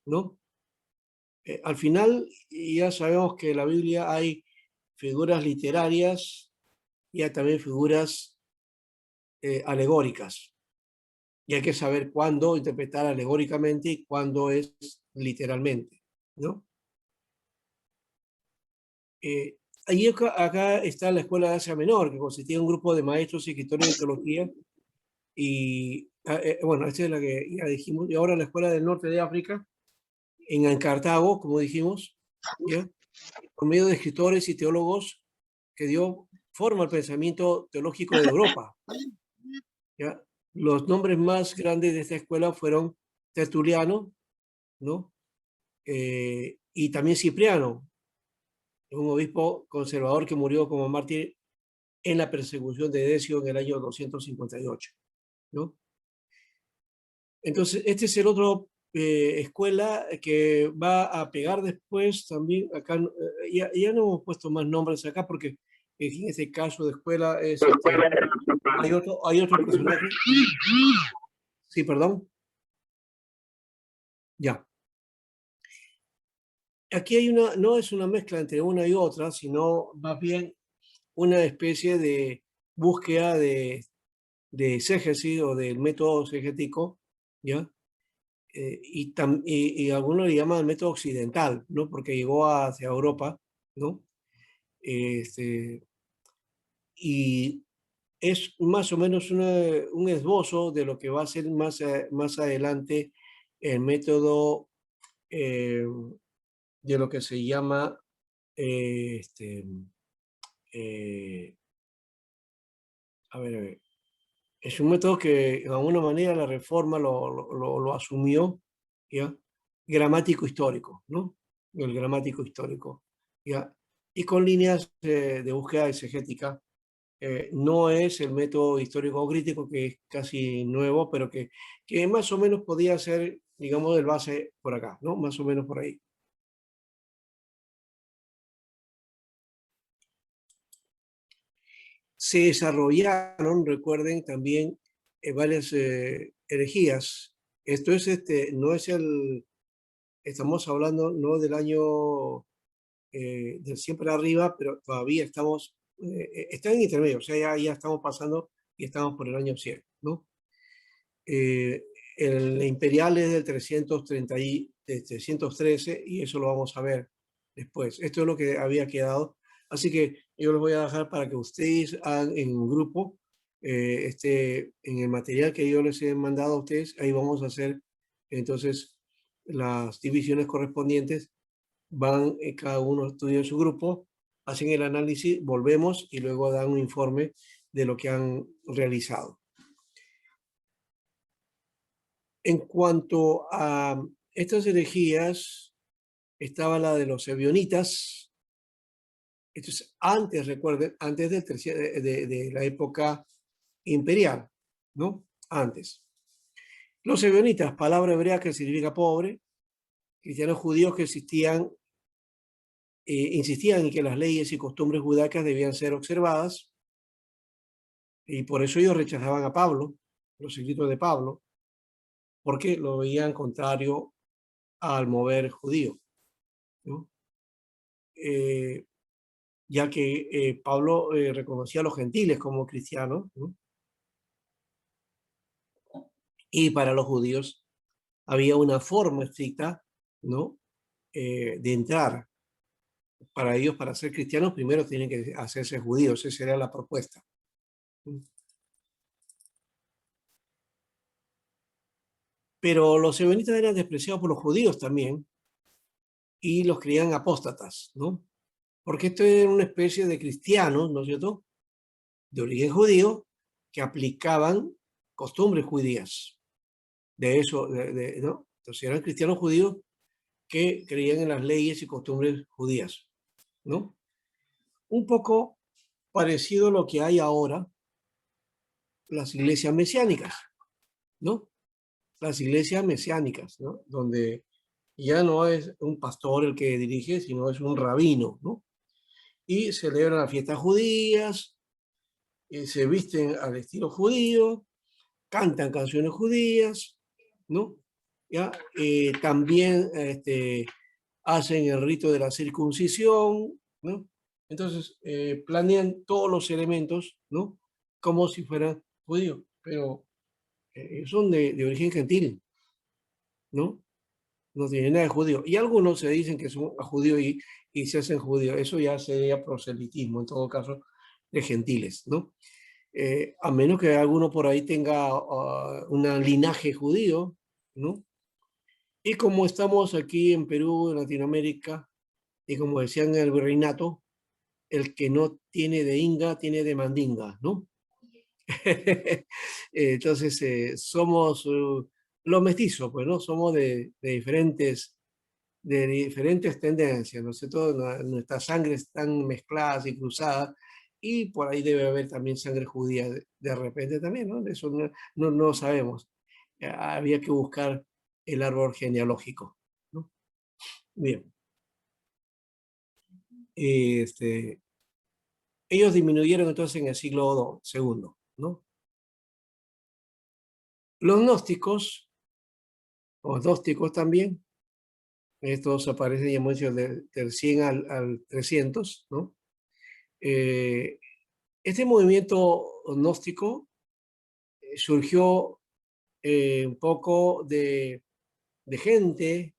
¿no? Al final ya sabemos que en la Biblia hay figuras literarias y hay también figuras alegóricas. Y hay que saber cuándo interpretar alegóricamente y cuándo es literalmente, ¿no? Allí acá está la Escuela de Asia Menor, que consistía en un grupo de maestros y escritores de teología. Y bueno, esta es la que ya dijimos. Y ahora la Escuela del Norte de África, en Cartago, como dijimos, ¿ya? Por medio de escritores y teólogos que dio forma al pensamiento teológico de Europa, ¿ya? Los nombres más grandes de esta escuela fueron Tertuliano, ¿no? Y también Cipriano, un obispo conservador que murió como mártir en la persecución de Decio en el año 258, ¿no? Entonces, este es el otro escuela que va a pegar después también. Acá ya no hemos puesto más nombres acá porque en este caso de escuela es hay otro personaje. Sí, perdón. Ya. Aquí hay no es una mezcla entre una y otra, sino más bien una especie de búsqueda de exégesis o del método exegético, ¿ya? Y algunos le llaman el método occidental, ¿no? Porque llegó hacia Europa, ¿no? Y es más o menos un esbozo de lo que va a ser más adelante el método eh, de lo que se llama eh, este, eh, a ver, es un método que de alguna manera la Reforma lo asumió, ¿ya? Gramático histórico, ¿no? El gramático histórico, ¿ya? Y con líneas de búsqueda exegética. No es el método histórico crítico, que es casi nuevo, pero que más o menos podía ser, digamos, el base por acá, ¿no? Más o menos por ahí. Se desarrollaron, recuerden, también varias herejías. Esto es, no es estamos hablando no del año del siempre arriba, pero todavía estamos, está en intermedio, o sea, ya estamos pasando y estamos por el año 100, ¿no? El imperial es del 313 y eso lo vamos a ver después. Esto es lo que había quedado. Así que yo les voy a dejar para que ustedes hagan en un grupo, en el material que yo les he mandado a ustedes, ahí vamos a hacer entonces las divisiones correspondientes. Van, cada uno estudia en su grupo, hacen el análisis, volvemos y luego dan un informe de lo que han realizado. En cuanto a estas herejías, estaba la de los ebionitas. Esto es antes, recuerden, antes de la época imperial, ¿no? Antes. Los ebionitas, palabra hebrea que significa pobre, cristianos judíos que insistían en que las leyes y costumbres judaicas debían ser observadas, y por eso ellos rechazaban a Pablo, los escritos de Pablo, porque lo veían contrario al mover judío, ¿no? Ya que Pablo reconocía a los gentiles como cristianos, ¿no? Y para los judíos había una forma estricta, ¿no? De entrar. Para ellos, para ser cristianos, primero tienen que hacerse judíos, esa era la propuesta. Pero los ebionitas eran despreciados por los judíos también y los creían apóstatas, ¿no? Porque esto era una especie de cristianos, ¿no es cierto?, de origen judío, que aplicaban costumbres judías. De eso, ¿no? Entonces eran cristianos judíos que creían en las leyes y costumbres judías, ¿no? Un poco parecido a lo que hay ahora, las iglesias mesiánicas, ¿no? Las iglesias mesiánicas, ¿no? Donde ya no es un pastor el que dirige, sino es un rabino, ¿no? Y celebran las fiestas judías, se visten al estilo judío, cantan canciones judías, ¿no? ¿Ya? También hacen el rito de la circuncisión, ¿no? Entonces, planean todos los elementos, ¿no? Como si fueran judíos, pero son de origen gentil, ¿no? no tiene nada de judío. Y algunos se dicen que son judíos y se hacen judíos. Eso ya sería proselitismo, en todo caso, de gentiles, ¿no? A menos que alguno por ahí tenga un linaje judío, ¿no? Y como estamos aquí en Perú, en Latinoamérica, y como decían en el virreinato, el que no tiene de inga, tiene de mandinga, ¿no? Entonces, somos los mestizos, pues, ¿no? Somos de diferentes tendencias, ¿no es cierto? Nuestras sangres están mezcladas y cruzadas, y por ahí debe haber también sangre judía de repente también, ¿no? Eso no sabemos. Había que buscar el árbol genealógico, ¿no? Bien. Ellos disminuyeron entonces en el siglo II, ¿no? Los gnósticos, o gnósticos también, estos aparecen ya muchos del 100 al 300, ¿no? Este movimiento gnóstico surgió un poco de gente,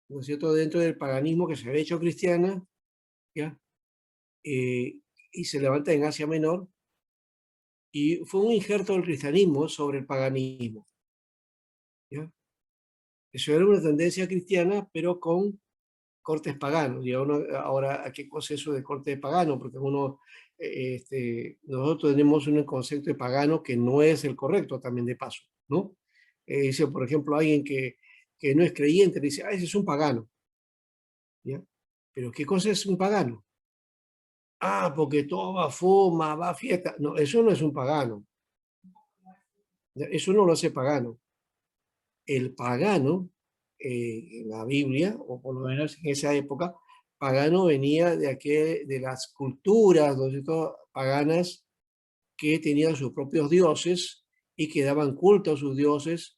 ¿no es cierto?, dentro del paganismo que se había hecho cristiana, ¿ya? Y se levanta en Asia Menor, y fue un injerto del cristianismo sobre el paganismo, ¿ya? Eso era una tendencia cristiana, pero con cortes paganos. Y ahora, ¿a qué cosa es eso de corte pagano? Porque nosotros tenemos un concepto de pagano que no es el correcto, también de paso, ¿no? Dice, por ejemplo, alguien que no es creyente, dice, ese es un pagano, ¿ya? Pero ¿qué cosa es un pagano? Porque toma, fuma, va a fiesta. No, eso no es un pagano. Eso no lo hace pagano. El pagano, en la Biblia, o por lo menos en esa época, pagano venía de las culturas, ¿no es cierto?, paganas, que tenían sus propios dioses y que daban culto a sus dioses,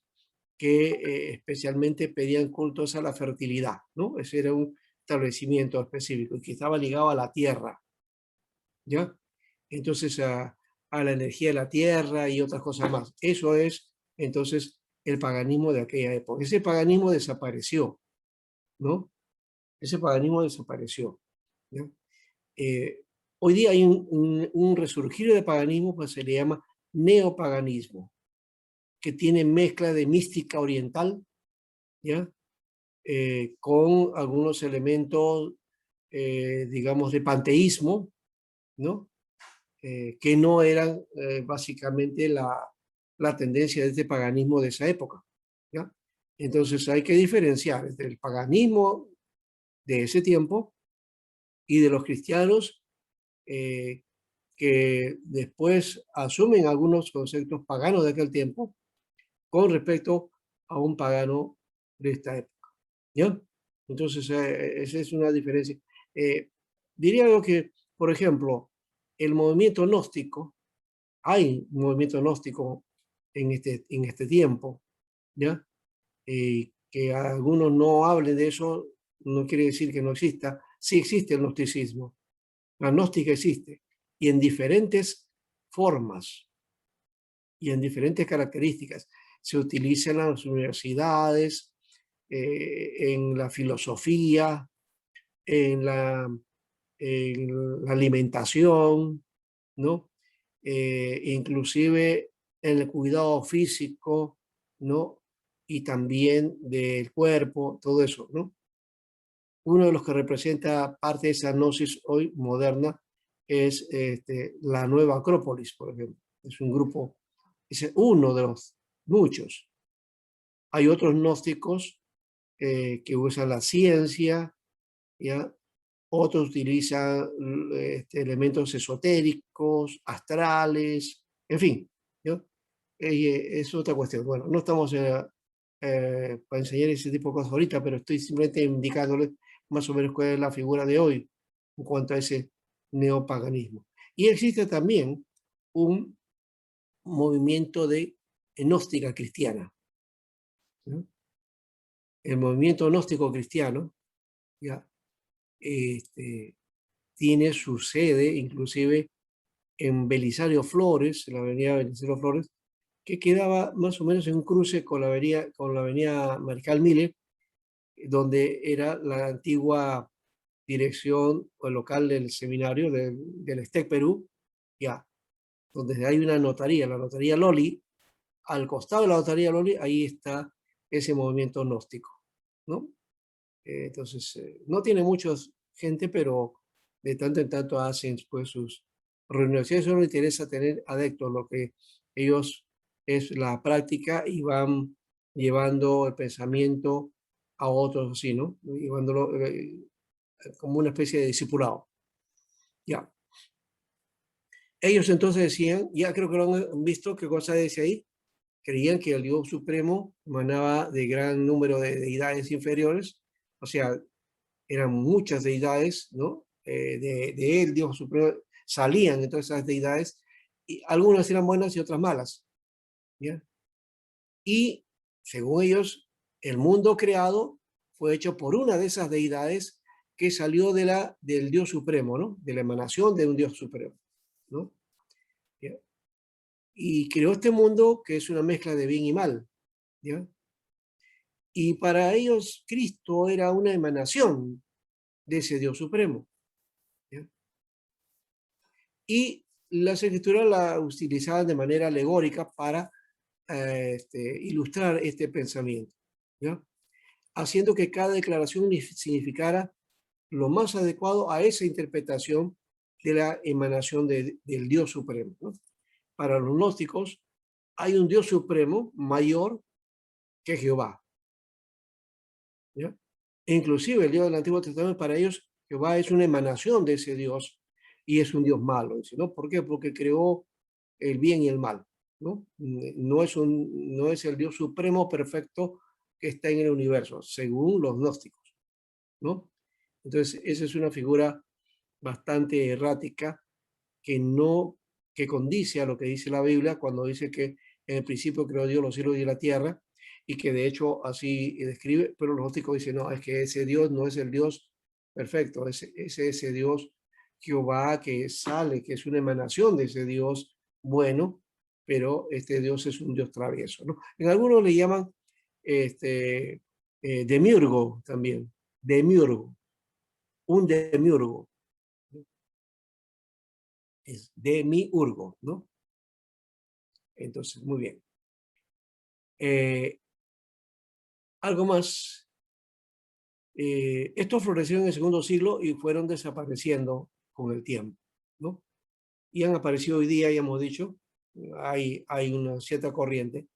que especialmente pedían cultos a la fertilidad, ¿no? Ese era un establecimiento específico y que estaba ligado a la tierra, ¿ya? Entonces, a la energía de la tierra y otras cosas más. Eso es, entonces, el paganismo de aquella época. Ese paganismo desapareció, ¿no? Ese paganismo desapareció, ¿no? Hoy día hay un resurgir de paganismo que se le llama neopaganismo, que tiene mezcla de mística oriental, ¿ya? Con algunos elementos, digamos, de panteísmo, ¿no? Que no eran básicamente la tendencia de este paganismo de esa época, ¿ya? Entonces hay que diferenciar entre el paganismo de ese tiempo y de los cristianos, que después asumen algunos conceptos paganos de aquel tiempo con respecto a un pagano de esta época, ¿ya? Entonces, esa es una diferencia. Diría yo que, por ejemplo, el movimiento gnóstico, hay un movimiento gnóstico en este tiempo, ¿ya? Que algunos no hablen de eso no quiere decir que no exista. Sí existe el gnosticismo. La gnóstica existe, y en diferentes formas y en diferentes características. Se utiliza en las universidades, en la filosofía, en la, en la alimentación, ¿no? Inclusive en el cuidado físico, ¿no? Y también del cuerpo, todo eso, ¿no? Uno de los que representa parte de esa gnosis hoy moderna es la Nueva Acrópolis, por ejemplo. Es un grupo, es uno de los muchos. Hay otros gnósticos que usan la ciencia, ¿ya? Otros utilizan elementos esotéricos, astrales, en fin, ¿no? Es otra cuestión. Bueno, no estamos para enseñar ese tipo de cosas ahorita, pero estoy simplemente indicándoles más o menos cuál es la figura de hoy en cuanto a ese neopaganismo. Y existe también un movimiento de gnóstica cristiana, ¿no? El movimiento gnóstico cristiano, ¿ya? Tiene su sede inclusive en Belisario Flores, en la avenida Belisario Flores, que quedaba más o menos en un cruce con la avenida Mariscal Miller, donde era la antigua dirección o local del seminario del STEC Perú, ya, donde hay una notaría, la notaría Loli. Al costado de la notaría Loli, ahí está ese movimiento gnóstico, ¿no? Entonces, no tiene mucha gente, pero de tanto en tanto hacen pues, sus reuniones. Eso no interesa tener adeptos, lo que ellos es la práctica y van llevando el pensamiento a otros así, ¿no? Llevándolo como una especie de discipulado. Ya. Ellos entonces decían, ya creo que lo han visto, qué cosa dice ahí, creían que el Dios Supremo emanaba de gran número de deidades inferiores, o sea, eran muchas deidades, ¿no? De él, Dios Supremo, salían entonces esas deidades, y algunas eran buenas y otras malas, ¿ya? Y según ellos, el mundo creado fue hecho por una de esas deidades que salió del Dios Supremo, ¿no? De la emanación de un Dios Supremo, ¿no? ¿Ya? Y creó este mundo que es una mezcla de bien y mal, ¿ya? Y para ellos Cristo era una emanación de ese Dios Supremo, ¿ya? Y las escrituras la utilizaban de manera alegórica para ilustrar este pensamiento, ¿ya? Haciendo que cada declaración significara lo más adecuado a esa interpretación de la emanación del Dios Supremo, ¿no? Para los gnósticos hay un Dios Supremo mayor que Jehová, ¿ya? E inclusive el Dios del Antiguo Testamento, para ellos Jehová es una emanación de ese Dios y es un Dios malo, dice, ¿no? ¿Por qué? Porque creó el bien y el mal, ¿no? No es el Dios supremo perfecto que está en el universo, según los gnósticos, ¿no? Entonces, esa es una figura bastante errática que condice a lo que dice la Biblia cuando dice que en el principio creó Dios los cielos y la tierra, y que de hecho así describe, pero los gnósticos dicen, no, es que ese Dios no es el Dios perfecto, ese Dios Jehová que sale, que es una emanación de ese Dios bueno, pero este Dios es un Dios travieso, ¿no? En algunos le llaman demiurgo también, demiurgo, un demiurgo, es demiurgo, ¿no? Entonces, muy bien. Algo más. Estos florecieron en el segundo siglo y fueron desapareciendo con el tiempo, ¿no? Y han aparecido hoy día, ya hemos dicho, hay una cierta corriente,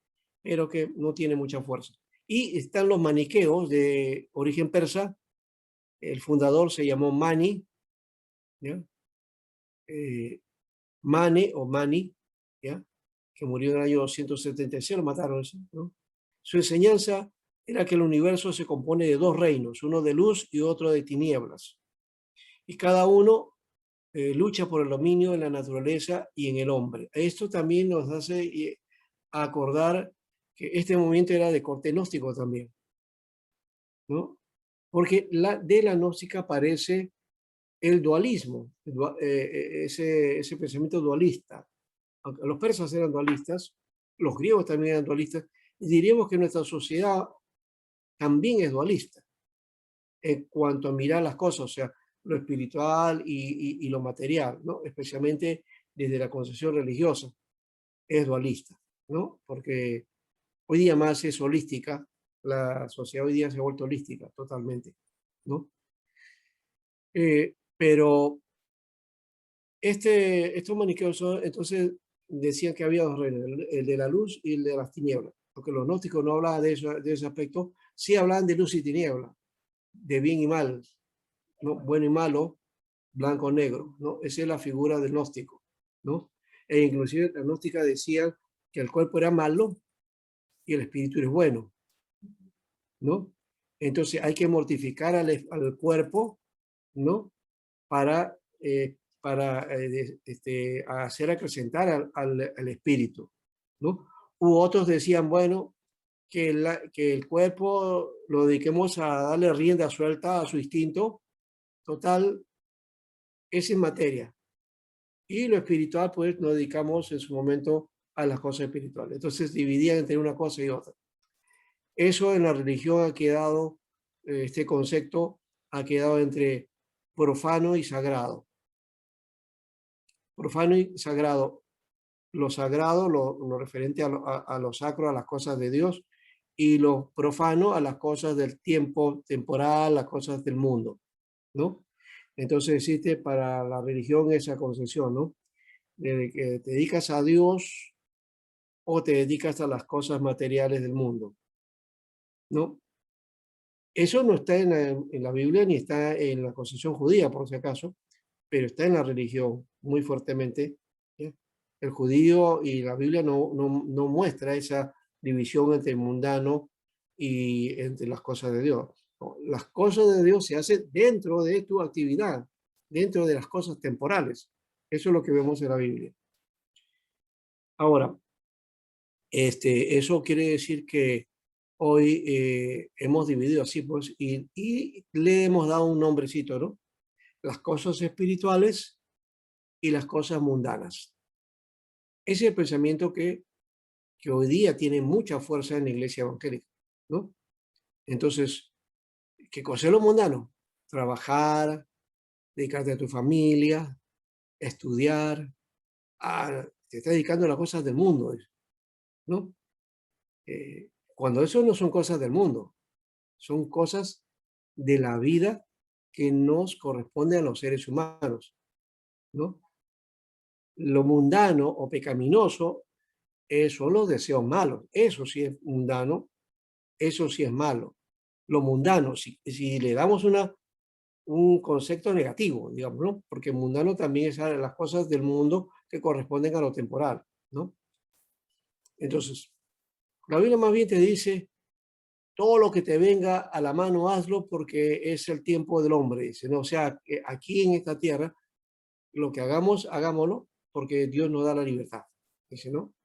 pero que no tiene mucha fuerza. Y están los maniqueos de origen persa. El fundador se llamó Mani, ¿ya? Mane o Mani, ¿ya? Que murió en el año 276, lo mataron, ¿no? Su enseñanza era que el universo se compone de dos reinos, uno de luz y otro de tinieblas. Y cada uno lucha por el dominio en la naturaleza y en el hombre. Esto también nos hace acordar que este movimiento era de corte gnóstico también, ¿no? Porque de la gnóstica aparece el dualismo, ese pensamiento dualista. Aunque los persas eran dualistas, los griegos también eran dualistas, y diríamos que nuestra sociedad también es dualista en cuanto a mirar las cosas, o sea, lo espiritual y lo material, ¿no? Especialmente desde la concepción religiosa, es dualista, ¿no? Porque hoy día más es holística, la sociedad hoy día se ha vuelto holística totalmente, ¿no? Pero estos maniqueos entonces decían que había dos reinos, el de la luz y el de las tinieblas, porque los gnósticos no hablaban de ese aspecto, sí hablaban de luz y tiniebla, de bien y mal, ¿no? Bueno y malo, blanco o negro, ¿no? Esa es la figura del gnóstico, ¿no? E inclusive la gnóstica decía que el cuerpo era malo y el espíritu es bueno, ¿no? Entonces hay que mortificar al cuerpo, ¿no? Para hacer acrecentar al espíritu, ¿no? U otros decían, bueno, que el cuerpo lo dediquemos a darle rienda suelta a su instinto, total, es en materia. Y lo espiritual, pues, nos dedicamos en su momento a las cosas espirituales. Entonces dividían entre una cosa y otra. Eso en la religión ha quedado este concepto ha quedado entre profano y sagrado. Profano y sagrado. Lo sagrado, lo referente a lo sacro, a las cosas de Dios, y lo profano a las cosas del tiempo temporal, las cosas del mundo, ¿no? Entonces existe para la religión esa concepción, ¿no? De que te dedicas a Dios o te dedicas a las cosas materiales del mundo, ¿no? Eso no está en la Biblia ni está en la concepción judía, por si acaso, pero está en la religión muy fuertemente. ¿Sí? El judío y la Biblia no muestra esa división entre el mundano y entre las cosas de Dios. No, las cosas de Dios se hacen dentro de tu actividad, dentro de las cosas temporales. Eso es lo que vemos en la Biblia. Ahora, eso quiere decir que hoy hemos dividido así, pues, y le hemos dado un nombrecito, ¿no? Las cosas espirituales y las cosas mundanas. Ese es el pensamiento que hoy día tiene mucha fuerza en la iglesia evangélica, ¿no? Entonces, ¿qué cosa es lo mundano? Trabajar, dedicarte a tu familia, estudiar, te estás dedicando a las cosas del mundo, ¿no? Cuando eso no son cosas del mundo, son cosas de la vida que nos corresponde a los seres humanos, ¿no? Lo mundano o pecaminoso son los deseos malos. Eso sí es mundano, eso sí es malo. Lo mundano, si le damos un concepto negativo, digamos, ¿no? Porque mundano también es las cosas del mundo que corresponden a lo temporal, ¿no? Entonces, la Biblia más bien te dice, todo lo que te venga a la mano, hazlo porque es el tiempo del hombre, dice, ¿no? O sea, que aquí en esta tierra, lo que hagamos, hagámoslo porque Dios nos da la libertad, dice, ¿no?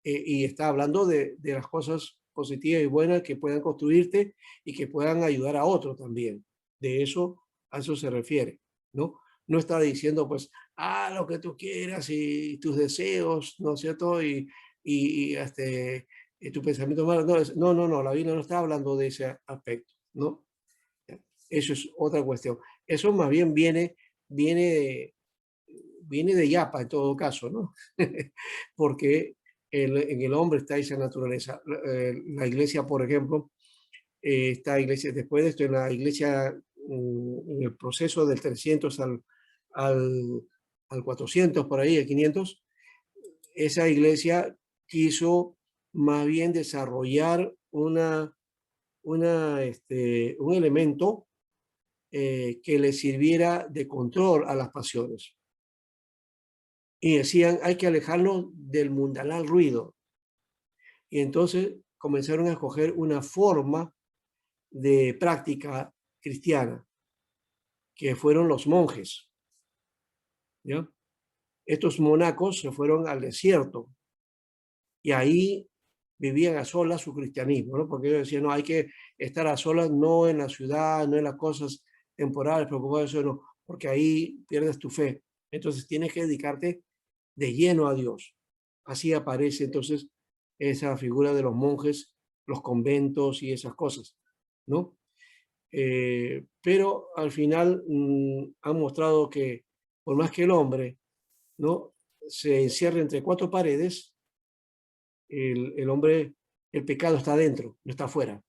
Y está hablando de las cosas positivas y buenas que puedan construirte y que puedan ayudar a otros también. De eso, a eso se refiere, ¿no? No está diciendo, pues, lo que tú quieras y tus deseos, ¿no es cierto? Y tu pensamiento malo. No, la Biblia no está hablando de ese aspecto, ¿no? Eso es otra cuestión. Eso más bien viene de Yapa en todo caso, ¿no? Porque en el hombre está esa naturaleza. La iglesia, por ejemplo, después de esto, en la iglesia, en el proceso del 300 al 400, por ahí, el 500, esa iglesia quiso más bien desarrollar un elemento que le sirviera de control a las pasiones. Y decían, hay que alejarnos del mundanal ruido. Y entonces comenzaron a escoger una forma de práctica cristiana, que fueron los monjes, ¿ya? Estos monacos se fueron al desierto y ahí vivían a solas su cristianismo, ¿no? Porque ellos decían, no, hay que estar a solas, no en la ciudad, no en las cosas temporales, preocupados eso, no, porque ahí pierdes tu fe. Entonces tienes que dedicarte de lleno a Dios. Así aparece entonces esa figura de los monjes, los conventos y esas cosas, ¿no? Pero al final han mostrado que por más que el hombre, ¿no?, se encierre entre cuatro paredes, el hombre, el pecado está dentro, no está afuera.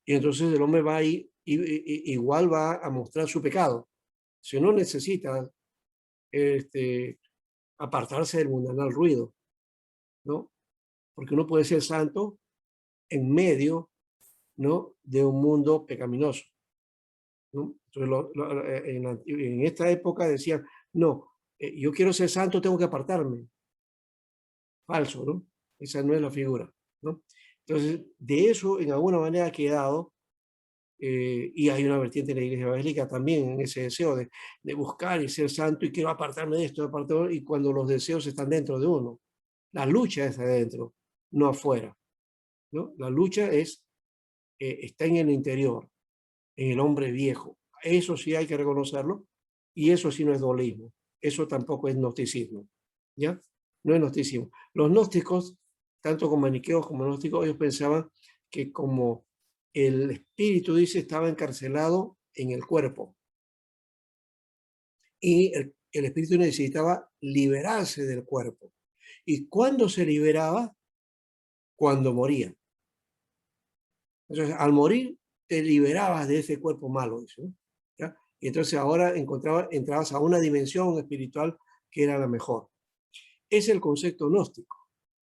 Y entonces el hombre va ahí igual va a mostrar su pecado. Si no necesita apartarse del mundanal ruido, ¿no? Porque uno puede ser santo en medio, ¿no?, de un mundo pecaminoso, ¿no? Entonces, en esta época decían, no, yo quiero ser santo, tengo que apartarme. Falso, ¿no? Esa no es la figura, ¿no? Entonces, de eso en alguna manera ha quedado, y hay una vertiente en la iglesia evangélica también en ese deseo de buscar y ser santo y quiero apartarme de esto, y cuando los deseos están dentro de uno. La lucha está adentro, no afuera, ¿no? La lucha está en el interior, en el hombre viejo. Eso sí hay que reconocerlo, y eso sí no es dualismo. Eso tampoco es gnosticismo, ¿ya? No es gnosticismo. Los gnósticos, tanto como maniqueos como gnósticos, ellos pensaban que como el espíritu, dice, estaba encarcelado en el cuerpo. Y el espíritu necesitaba liberarse del cuerpo. ¿Y cuándo se liberaba? Cuando moría. Entonces, al morir, te liberabas de ese cuerpo malo, dice, ¿no? ¿Ya? Y entonces ahora entrabas a una dimensión espiritual que era la mejor. Es el concepto gnóstico,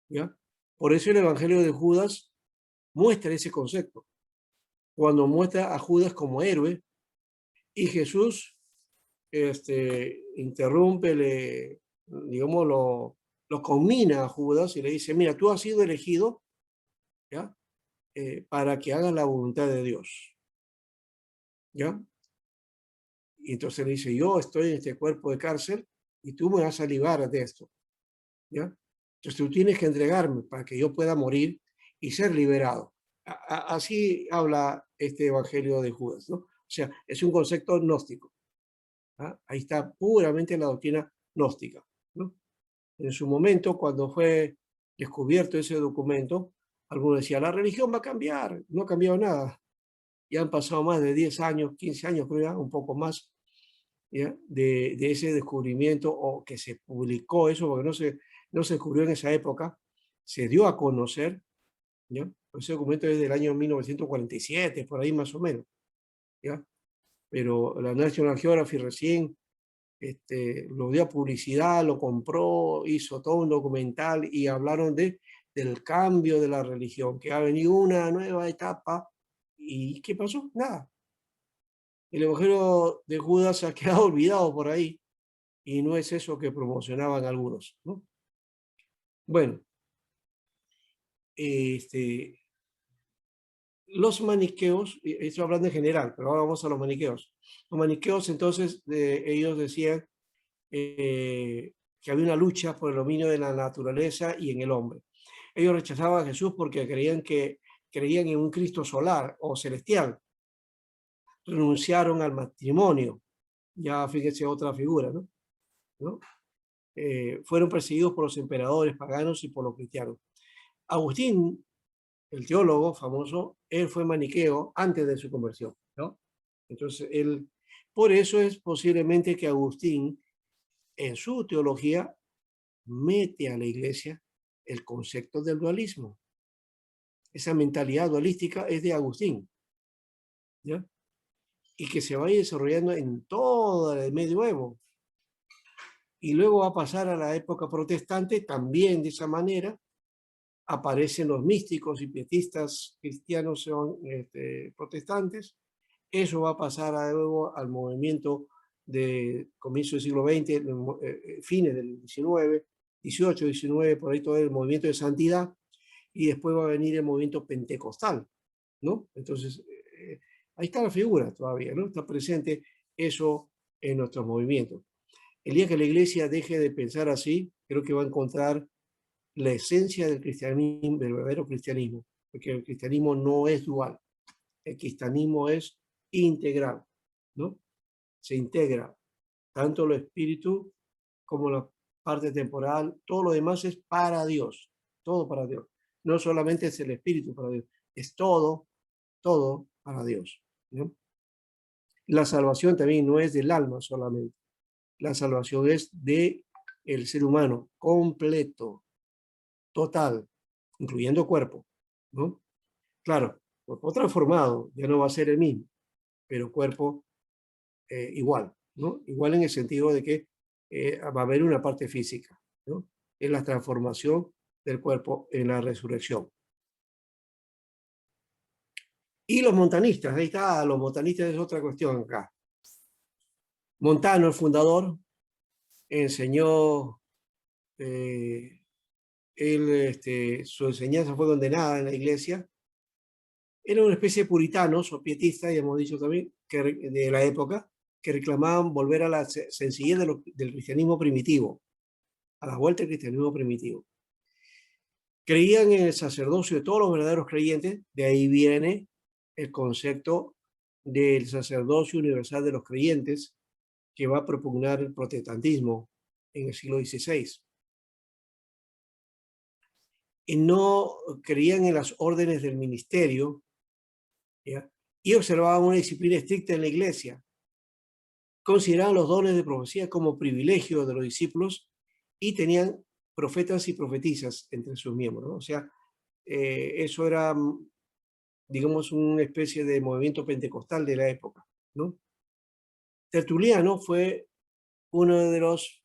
¿ya? Por eso el Evangelio de Judas muestra ese concepto. Cuando muestra a Judas como héroe y Jesús interrumpe, digamos, lo conmina a Judas y le dice, mira, tú has sido elegido, ¿ya? Para que hagas la voluntad de Dios, ¿ya? Y entonces le dice, yo estoy en este cuerpo de cárcel y tú me vas a librar de esto, ¿ya? Entonces tú tienes que entregarme para que yo pueda morir y ser liberado. Así habla este Evangelio de Judas, ¿no? O sea, es un concepto gnóstico. ¿Ah? Ahí está puramente la doctrina gnóstica, ¿no? En su momento, cuando fue descubierto ese documento, algunos decían, la religión va a cambiar. No ha cambiado nada. Ya han pasado más de 10 años, 15 años, creo ya, un poco más, ¿ya? De ese descubrimiento o que se publicó eso, porque no se descubrió en esa época, se dio a conocer, ¿ya? Ese documento es del año 1947, por ahí más o menos, ¿ya? Pero la National Geographic recién lo dio a publicidad, lo compró, hizo todo un documental y hablaron del cambio de la religión, que ha venido una nueva etapa. ¿Y qué pasó? Nada. El Evangelio de Judas se ha quedado olvidado por ahí y no es eso que promocionaban algunos, ¿no? Bueno, los maniqueos, estoy hablando en general, pero ahora vamos a los maniqueos. Los maniqueos entonces, ellos decían que había una lucha por el dominio de la naturaleza y en el hombre. Ellos rechazaban a Jesús porque creían en un Cristo solar o celestial. Renunciaron al matrimonio. Ya fíjense otra figura, ¿no? ¿No? Fueron perseguidos por los emperadores paganos y por los cristianos. Agustín, el teólogo famoso, él fue maniqueo antes de su conversión, ¿no? Entonces, por eso es posiblemente que Agustín, en su teología, mete a la iglesia el concepto del dualismo. Esa mentalidad dualística es de Agustín, ¿ya? Y que se va a ir desarrollando en todo el medioevo. Y luego va a pasar a la época protestante, también de esa manera. Aparecen los místicos y pietistas cristianos protestantes. Eso va a pasar luego al movimiento de comienzo del siglo XX, fines del XIX, 18, 19, por ahí todo el movimiento de santidad, y después va a venir el movimiento pentecostal, ¿no? Entonces, ahí está la figura todavía, ¿no? Está presente eso en nuestros movimientos. El día que la iglesia deje de pensar así, creo que va a encontrar la esencia del cristianismo, del verdadero cristianismo, porque el cristianismo no es dual, el cristianismo es integral, ¿no? Se integra tanto lo espíritu como la parte temporal, todo lo demás es para Dios, todo para Dios. No solamente es el espíritu para Dios, es todo para Dios, ¿no? La salvación también no es del alma solamente, la salvación es de el ser humano completo, total, incluyendo cuerpo, ¿no? Claro, cuerpo transformado ya no va a ser el mismo, pero cuerpo igual, ¿no? Igual en el sentido de que va a haber una parte física, ¿no? En la transformación del cuerpo en la resurrección. Y los montanistas, ahí está, los montanistas es otra cuestión acá. Montano, el fundador, enseñó, su enseñanza fue condenada en la iglesia. Era una especie de puritanos o pietistas, ya hemos dicho también, de la época, que reclamaban volver a la sencillez del cristianismo primitivo, a la vuelta del cristianismo primitivo. Creían en el sacerdocio de todos los verdaderos creyentes, de ahí viene el concepto del sacerdocio universal de los creyentes que va a propugnar el protestantismo en el siglo XVI. Y no creían en las órdenes del ministerio, ¿ya? Y observaban una disciplina estricta en la iglesia. Consideraban los dones de profecía como privilegio de los discípulos y tenían profetas y profetisas entre sus miembros, ¿no? O sea, eso era, digamos, una especie de movimiento pentecostal de la época, ¿no? Tertuliano fue uno de los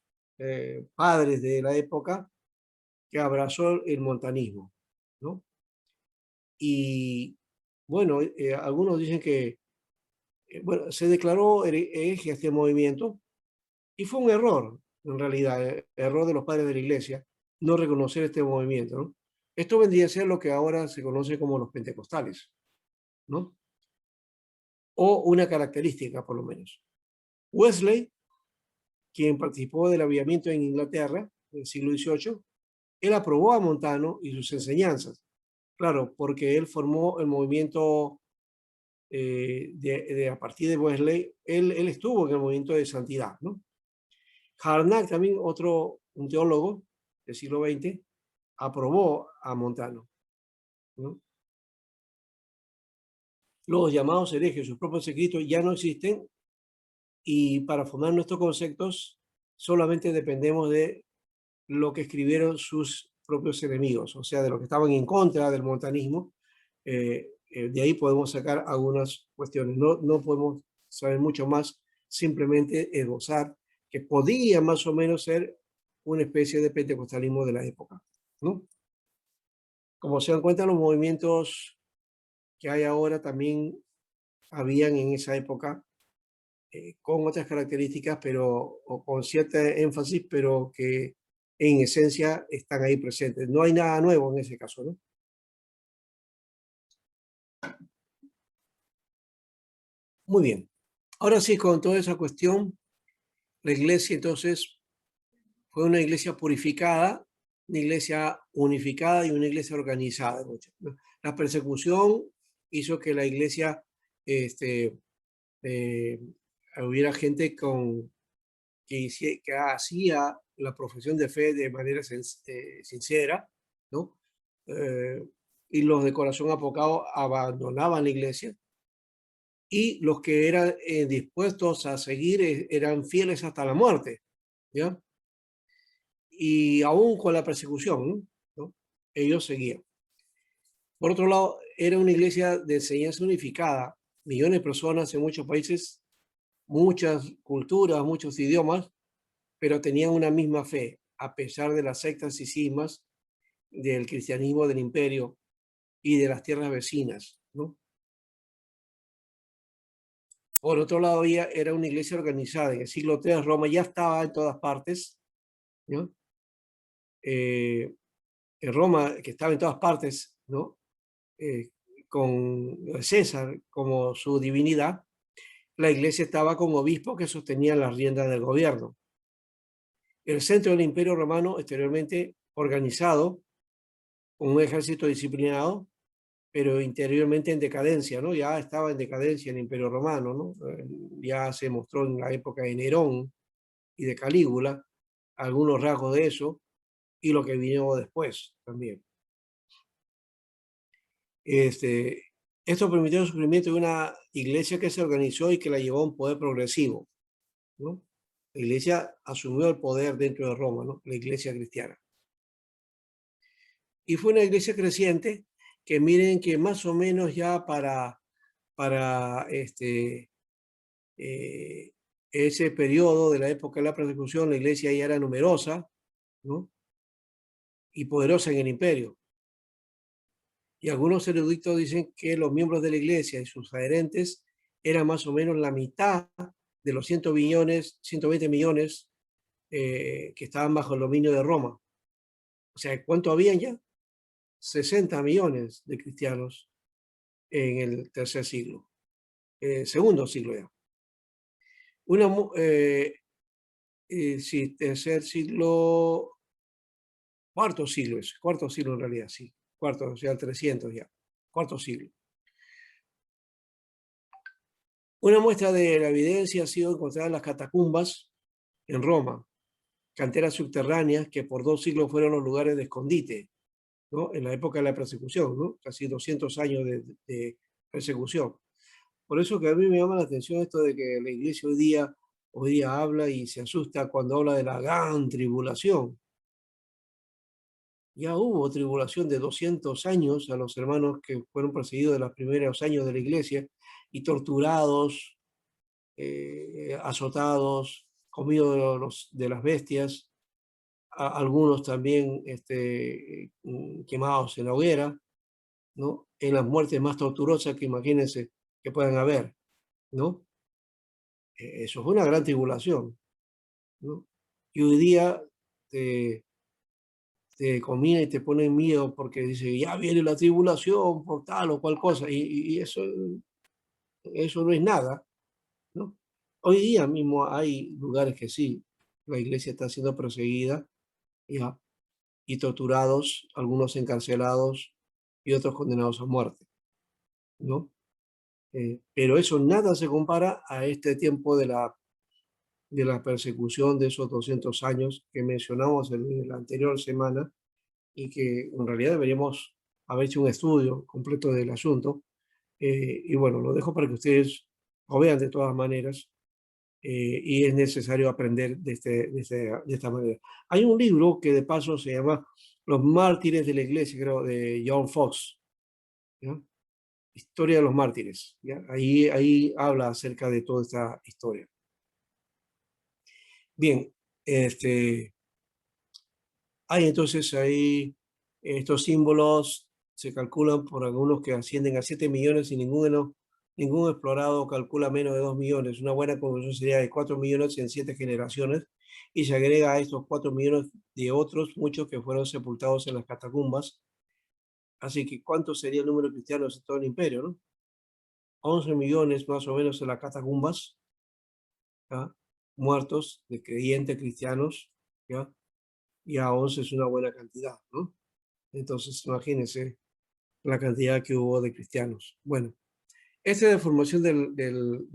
padres de la época que abrazó el montanismo, ¿no? Y bueno, algunos dicen que bueno, se declaró hereje a este movimiento y fue un error, en realidad, error de los padres de la iglesia, no reconocer este movimiento, ¿no? Esto vendría a ser lo que ahora se conoce como los pentecostales, ¿no? O una característica, por lo menos. Wesley, quien participó del avivamiento en Inglaterra del siglo XVIII, él aprobó a Montano y sus enseñanzas. Claro, porque él formó el movimiento a partir de Wesley, él estuvo en el movimiento de santidad, ¿no? Harnack, también un teólogo del siglo XX, aprobó a Montano, ¿no? Los llamados herejes, sus propios escritos ya no existen y para formar nuestros conceptos solamente dependemos de lo que escribieron sus propios enemigos, o sea, de los que estaban en contra del montanismo. De ahí podemos sacar algunas cuestiones. No podemos saber mucho más, simplemente esbozar que podía más o menos ser una especie de pentecostalismo de la época, ¿no? Como se dan cuenta, los movimientos que hay ahora también habían en esa época con otras características, pero o con cierta énfasis, pero que en esencia están ahí presentes. No hay nada nuevo en ese caso, ¿no? Muy bien. Ahora sí, con toda esa cuestión, la iglesia entonces fue una iglesia purificada, una iglesia unificada y una iglesia organizada. ¿No? La persecución hizo que la iglesia hubiera gente que hacía la profesión de fe de manera sincera, ¿no? Y los de corazón apocado abandonaban la iglesia y los que eran dispuestos a seguir eran fieles hasta la muerte, ¿ya? Y aún con la persecución, ¿no? Ellos seguían. Por otro lado, era una iglesia de enseñanza unificada, millones de personas en muchos países, muchas culturas, muchos idiomas, pero tenían una misma fe, a pesar de las sectas y cismas del cristianismo del imperio y de las tierras vecinas, ¿no? Por otro lado, era una iglesia organizada. En el siglo III Roma ya estaba en todas partes, ¿no? En Roma, que estaba en todas partes, ¿no? Con César como su divinidad, la iglesia estaba con obispos que sostenían las riendas del gobierno. El centro del imperio romano, exteriormente organizado, con un ejército disciplinado, pero interiormente en decadencia, ¿no? Ya estaba en decadencia el imperio romano, ¿no? Ya se mostró en la época de Nerón y de Calígula algunos rasgos de eso y lo que vino después también. Esto permitió el surgimiento de una iglesia que se organizó y que la llevó a un poder progresivo, ¿no? La iglesia asumió el poder dentro de Roma, ¿no? La iglesia cristiana. Y fue una iglesia creciente que miren que más o menos ya para ese periodo de la época de la persecución, la iglesia ya era numerosa, ¿no? Y poderosa en el imperio. Y algunos eruditos dicen que los miembros de la iglesia y sus adherentes eran más o menos la mitad de los 120 millones que estaban bajo el dominio de Roma. O sea, ¿cuánto habían ya? 60 millones de cristianos en el segundo siglo ya. Sí, tercer siglo, cuarto siglo en realidad, sí. Cuarto, o sea, el 300 ya. Cuarto siglo. Una muestra de la evidencia ha sido encontrada en las catacumbas en Roma, canteras subterráneas que por 2 siglos fueron los lugares de escondite, ¿no? En la época de la persecución, ¿no? Casi 200 años de persecución. Por eso que a mí me llama la atención esto de que la iglesia hoy día habla y se asusta cuando habla de la gran tribulación. Ya hubo tribulación de 200 años a los hermanos que fueron perseguidos en los primeros años de la iglesia y torturados, azotados, comidos de las bestias, algunos también quemados en la hoguera, ¿no? En las muertes más torturosas que imagínense que puedan haber, ¿no? Eso fue una gran tribulación, ¿no? Y hoy día te combina y te pone miedo porque dice, ya viene la tribulación por tal o cual cosa, y eso no es nada, ¿no? Hoy día mismo hay lugares que sí, la iglesia está siendo perseguida, ya, y torturados, algunos encarcelados y otros condenados a muerte, ¿no? Pero eso nada se compara a este tiempo de la persecución de esos 200 años que mencionamos en la anterior semana y que en realidad deberíamos haber hecho un estudio completo del asunto. Y bueno, lo dejo para que ustedes lo vean de todas maneras y es necesario aprender de esta manera. Hay un libro que de paso se llama Los mártires de la iglesia, creo, de John Fox, ¿ya? Historia de los mártires, ¿ya? Ahí habla acerca de toda esta historia. Bien, hay entonces ahí estos símbolos, se calculan por algunos que ascienden a 7 millones y ningún explorado calcula menos de 2 millones. Una buena conclusión sería de 4 millones en 7 generaciones y se agrega a estos 4 millones de otros, muchos que fueron sepultados en las catacumbas. Así que, ¿cuánto sería el número de cristianos en todo el imperio, no? 11 millones más o menos en las catacumbas, ¿ya? Muertos de creyentes cristianos, ¿ya? Y a 11 es una buena cantidad, ¿no? Entonces, imagínense la cantidad que hubo de cristianos. Bueno, esta deformación del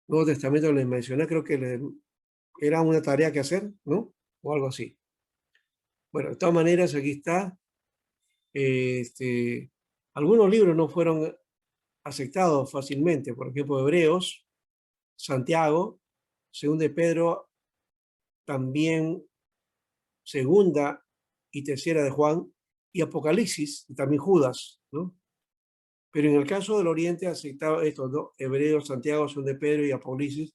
Nuevo Testamento les mencioné, creo que era una tarea que hacer, ¿no? O algo así. Bueno, de todas maneras, aquí está. Algunos libros no fueron aceptados fácilmente, por ejemplo, Hebreos, Santiago, Segunda de Pedro, también Segunda y Tercera de Juan, y Apocalipsis, y también Judas, ¿no? Pero en el caso del Oriente, aceptaba estos dos, Hebreos, Santiago, Segunda de Pedro y Apocalipsis,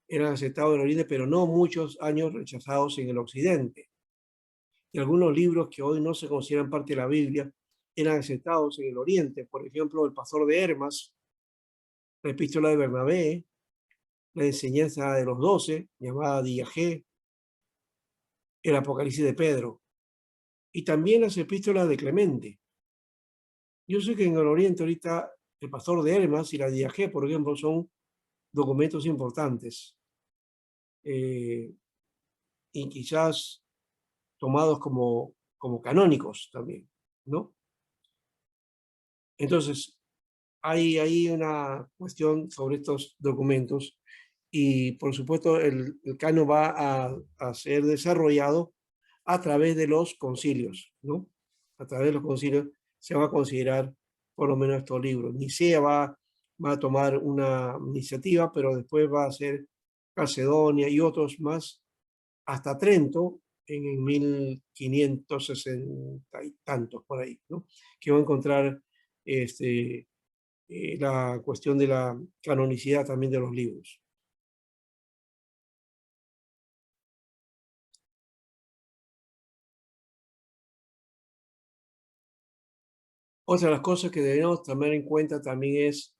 eran aceptados en el Oriente, pero no muchos años rechazados en el Occidente. Y algunos libros que hoy no se consideran parte de la Biblia eran aceptados en el Oriente. Por ejemplo, el Pastor de Hermas, la Epístola de Bernabé, la Enseñanza de los 12, llamada Diagé, el Apocalipsis de Pedro, y también las Epístolas de Clemente. Yo sé que en el Oriente ahorita el Pastor de Hermas y la Diagé, por ejemplo, son documentos importantes y quizás tomados como canónicos también, ¿no? Entonces, hay una cuestión sobre estos documentos y, por supuesto, el canon va a ser desarrollado a través de los concilios, ¿no? A través de los concilios se va a considerar por lo menos estos libros. Nicea va a tomar una iniciativa, pero después va a ser Calcedonia y otros más, hasta Trento en 1560 y tantos por ahí, ¿no? Que va a encontrar la cuestión de la canonicidad también de los libros. Otra de las cosas que debemos tener en cuenta también es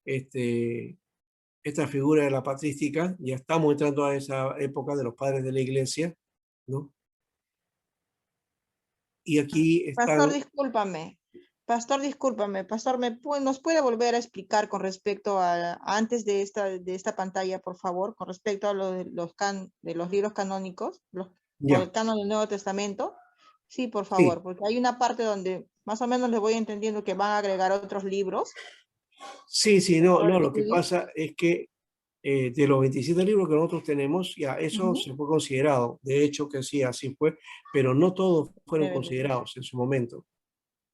esta figura de la patrística. Ya estamos entrando a esa época de los padres de la iglesia, ¿no? Y aquí Pastor, están... discúlpame. Pastor, ¿nos puede volver a explicar con respecto a antes de esta pantalla, por favor, con respecto a lo de los libros canónicos, o el canon del Nuevo Testamento? Sí, por favor, Sí. porque hay una parte donde más o menos les voy entendiendo que van a agregar otros libros. Sí, no, lo que pasa es que de los 27 libros que nosotros tenemos, ya eso se fue considerado. De hecho que sí, así fue, pero no todos fueron considerados en su momento,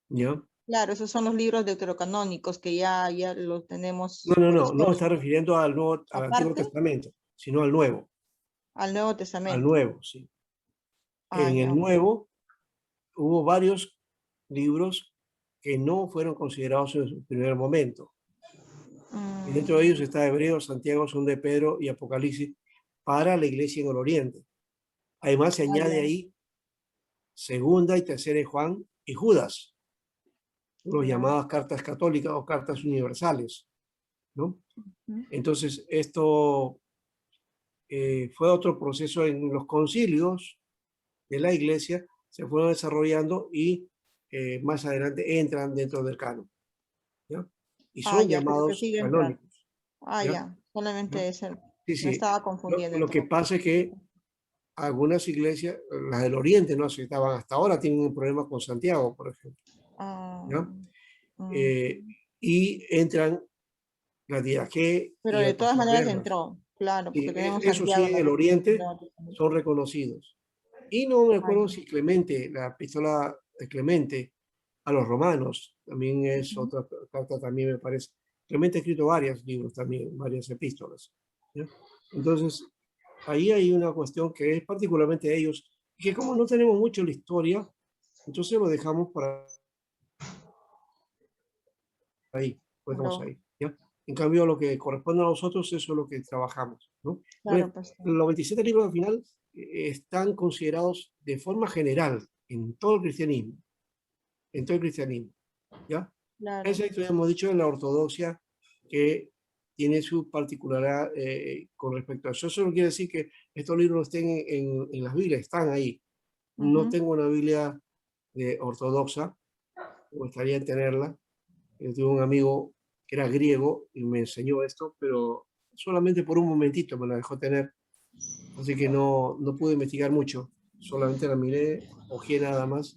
¿ya? Claro, esos son los libros deuterocanónicos que ya los tenemos No me juristos. está refiriendo al Antiguo Aparte, Testamento, sino al Nuevo, al Nuevo al Testamento. Nuevo, sí. Ah, En ya. el Nuevo hubo varios libros que no fueron considerados en su primer momento. Y dentro de ellos está Hebreos, Santiago, Segunda de Pedro y Apocalipsis para la iglesia en el Oriente. Además se añade ya. ahí Segunda y Tercera de Juan y Judas, los Claro. llamadas cartas católicas o cartas universales, ¿no? Ujú. Entonces, esto fue otro proceso en los concilios de la iglesia, se fueron desarrollando y más adelante entran dentro del canon, ¿ya? Y Ah, son ya, pero que llamados sigue entrando. canónicos, Ah, ¿ya? ya. Solamente ¿Ya? eso. Sí, Me sí. estaba confundiendo Lo que entonces. pasa es que algunas iglesias, las del Oriente, no aceptaban, hasta ahora tienen un problema con Santiago, por ejemplo, Ah, ¿ya? mm. Eh, y entran la Didaqué Pero y de el todas Pastor de maneras Hermas. entró, claro, Sí, porque tenemos eso sí, Santiago en el en el Oriente Nuevo Testamento. son reconocidos. Y no me Ah, acuerdo ya. si Clemente, la epístola de Clemente a los romanos, también es Ujú. otra carta, también me parece. Clemente ha escrito varios libros también, varias epístolas, ¿ya? Entonces, ahí hay una cuestión que es particularmente de ellos, que como no tenemos mucho la historia, entonces lo dejamos para ahí, lo dejamos Aló. ahí, ¿ya? En cambio, lo que corresponde a nosotros, eso es lo que trabajamos, ¿no? Claro, Entonces, pastor. los 27 libros al final están considerados de forma general en todo el cristianismo, ¿ya? Claro. Excepto, hemos dicho, en la ortodoxia, que tiene su particularidad con respecto a eso. Eso no quiere decir que estos libros no estén en las Biblias, están ahí. No Ujú. tengo una Biblia ortodoxa, me gustaría tenerla. Yo tuve un amigo que era griego y me enseñó esto, pero solamente por un momentito me la dejó tener, así que no pude investigar mucho, solamente la miré, ojeé nada más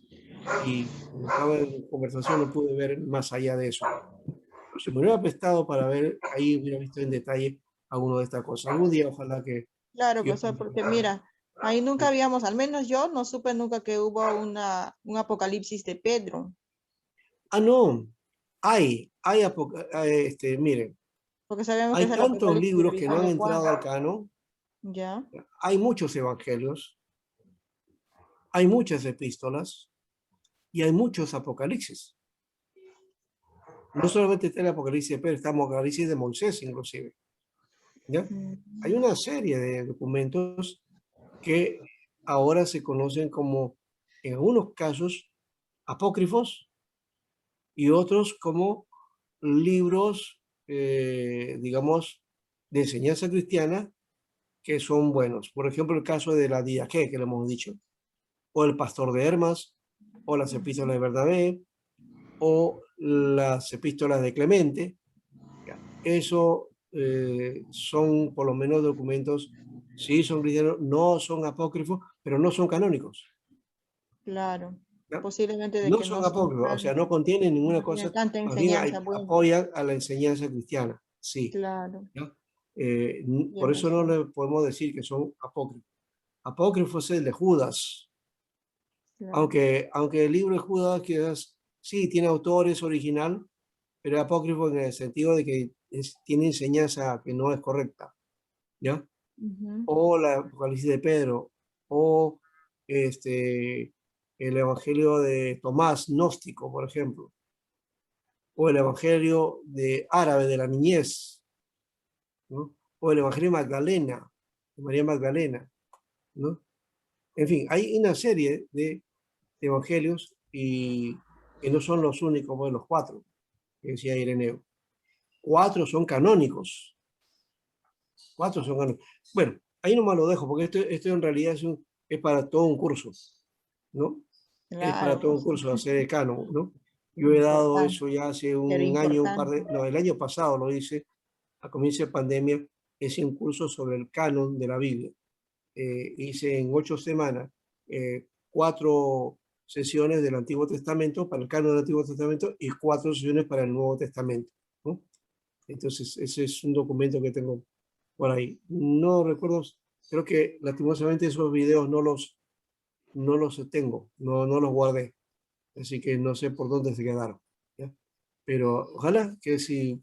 y como estaba en conversación no pude ver más allá de eso. Pero si me hubiera prestado para ver, ahí hubiera visto en detalle alguna de estas cosas. Algún día ojalá que Claro, Dios pastor, permita. porque mira, ahí nunca habíamos, al menos yo no supe nunca que hubo un apocalipsis de Pedro, Ah, no, miren, porque sabemos que hay es el tantos apocalipsis libros del que no hijo han de Juan, entrado al canon, ¿ya? hay muchos evangelios, hay muchas epístolas y hay muchos apocalipsis. No solamente está el apocalipsis de Pedro, está el apocalipsis de Moisés inclusive, ¿ya? Hay Mm. una serie de documentos que ahora se conocen como, en algunos casos, apócrifos y otros como libros, digamos, de enseñanza cristiana que son buenos. Por ejemplo, el caso de la Didaqué, que le hemos dicho, o el Pastor de Hermas, o las epístolas de Bernabé, o las epístolas de Clemente. Eso son por lo menos documentos, sí son cristianos, no son apócrifos, pero no son canónicos, Claro, ¿ya? posiblemente de No que son no son apócrifos, o sea, tan, no contienen ninguna no tienen cosa, tanta más bien enseñanza, bueno, apoyan a la enseñanza cristiana, sí, claro, ¿ya? ya Por eso no pasó, le podemos decir que son apócrifos. Apócrifo es el de Judas, claro, aunque el libro de Judas quizás sí tiene autores original, pero es apócrifo en el sentido de que tiene enseñanza que no es correcta, ¿ya? ujú, O la Apocalipsis de Pedro, o este, el Evangelio de Tomás, gnóstico, por ejemplo, o el Evangelio de árabe de la niñez, ¿no? O el Evangelio de Magdalena, de María Magdalena, ¿no? En fin, hay una serie de evangelios y que no son los únicos, bueno, los cuatro, que decía Ireneo. Cuatro son canónicos. Bueno, ahí nomás lo dejo, porque esto en realidad es para todo un curso, ¿no? Es para claro, todo un pues, curso hacer el canon, ¿no? Yo he dado importante, eso ya hace pero un año, importante, no, el año pasado lo hice, a comienzo de pandemia, hice un curso sobre el canon de la Biblia. Hice en 8 semanas 4 sesiones del Antiguo Testamento para el canon del Antiguo Testamento y 4 sesiones para el Nuevo Testamento, ¿no? Entonces, ese es un documento que tengo por ahí. No recuerdo, creo que lastimosamente esos videos no los tengo, no los guardé, así que no sé por dónde se quedaron. pero ojalá que si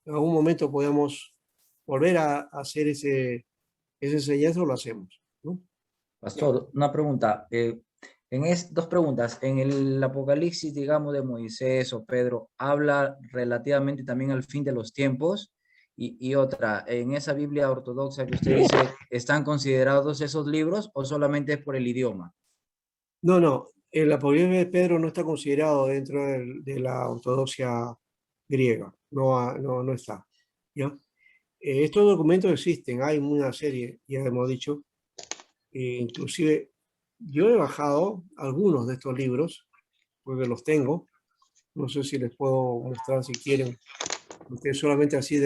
en algún momento podamos volver a hacer ese enseñanza, lo hacemos, ¿no? Pastor, una pregunta. Dos preguntas. En el Apocalipsis, digamos, de Moisés o Pedro, ¿habla relativamente también al fin de los tiempos? Y otra, en esa Biblia ortodoxa que usted dice, ¿están considerados esos libros o solamente es por el idioma? No, el Apocalipsis de Pedro no está considerado dentro de la ortodoxia griega, no está, ¿ya? Estos documentos existen, hay una serie, ya hemos dicho, inclusive yo he bajado algunos de estos libros, porque los tengo, no sé si les puedo mostrar si quieren, ustedes solamente así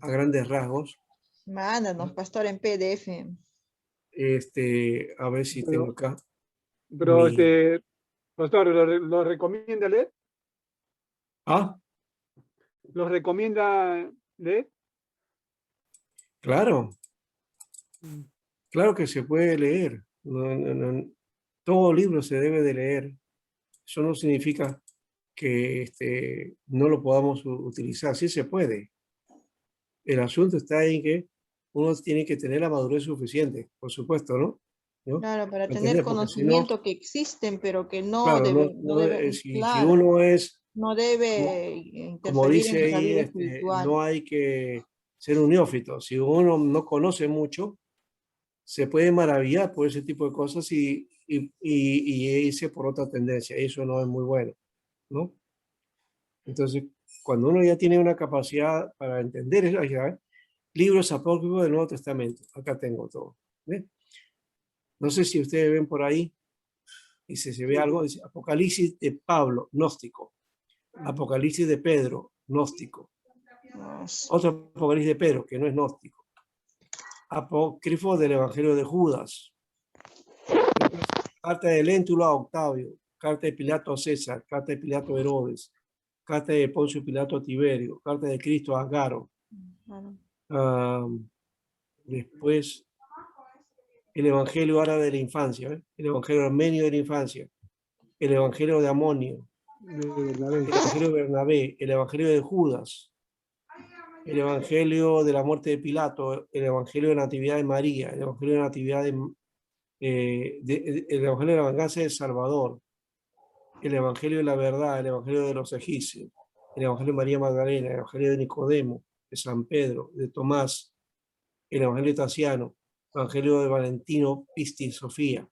a grandes rasgos, Mándanos, pastor, en PDF. a ver si tengo Pero, acá pero mi... pastor, ¿lo recomienda leer? Ah, ¿Los recomienda leer? claro, claro que se puede leer, todo libro se debe de leer, eso no significa que no lo podamos utilizar, sí se puede. El asunto está en que uno tiene que tener la madurez suficiente, por supuesto, ¿no? ¿No? Claro, para tener Entender, porque si no, conocimiento que existen, pero que no claro, debe, no debe, si claro, uno es, no como, debe como interferir en dice nuestra ahí, vida espiritual. no hay que ser un neófito. Si uno no conoce mucho, se puede maravillar por ese tipo de cosas y irse por otra tendencia. Eso no es muy bueno, ¿no? Entonces, cuando uno ya tiene una capacidad para entender eso, ya, libros apócrifos del Nuevo Testamento, acá tengo todo. ¿Ve? No sé si ustedes ven por ahí, y si se ve algo, dice Apocalipsis de Pablo, gnóstico. Apocalipsis de Pedro, gnóstico. Otro Apocalipsis de Pedro, que no es gnóstico. Apócrifo del Evangelio de Judas. Carta de Léntulo a Octavio. Carta de Pilato a César. Carta de Pilato a Herodes. Carta de Poncio Pilato a Tiberio. Carta de Cristo a Agaro. Después, el Evangelio árabe de la infancia. El Evangelio armenio de la infancia. El Evangelio de Amonio. El Evangelio de Bernabé. El Evangelio de Judas. El Evangelio de la muerte de Pilato, el Evangelio de la Natividad de María, el Evangelio de la Natividad el Evangelio de la venganza de Salvador, el Evangelio de la verdad, el Evangelio de los egipcios, el Evangelio de María Magdalena, el Evangelio de Nicodemo, de San Pedro, de Tomás, el Evangelio de Tasiano, el Evangelio de Valentino Pisti Sofía,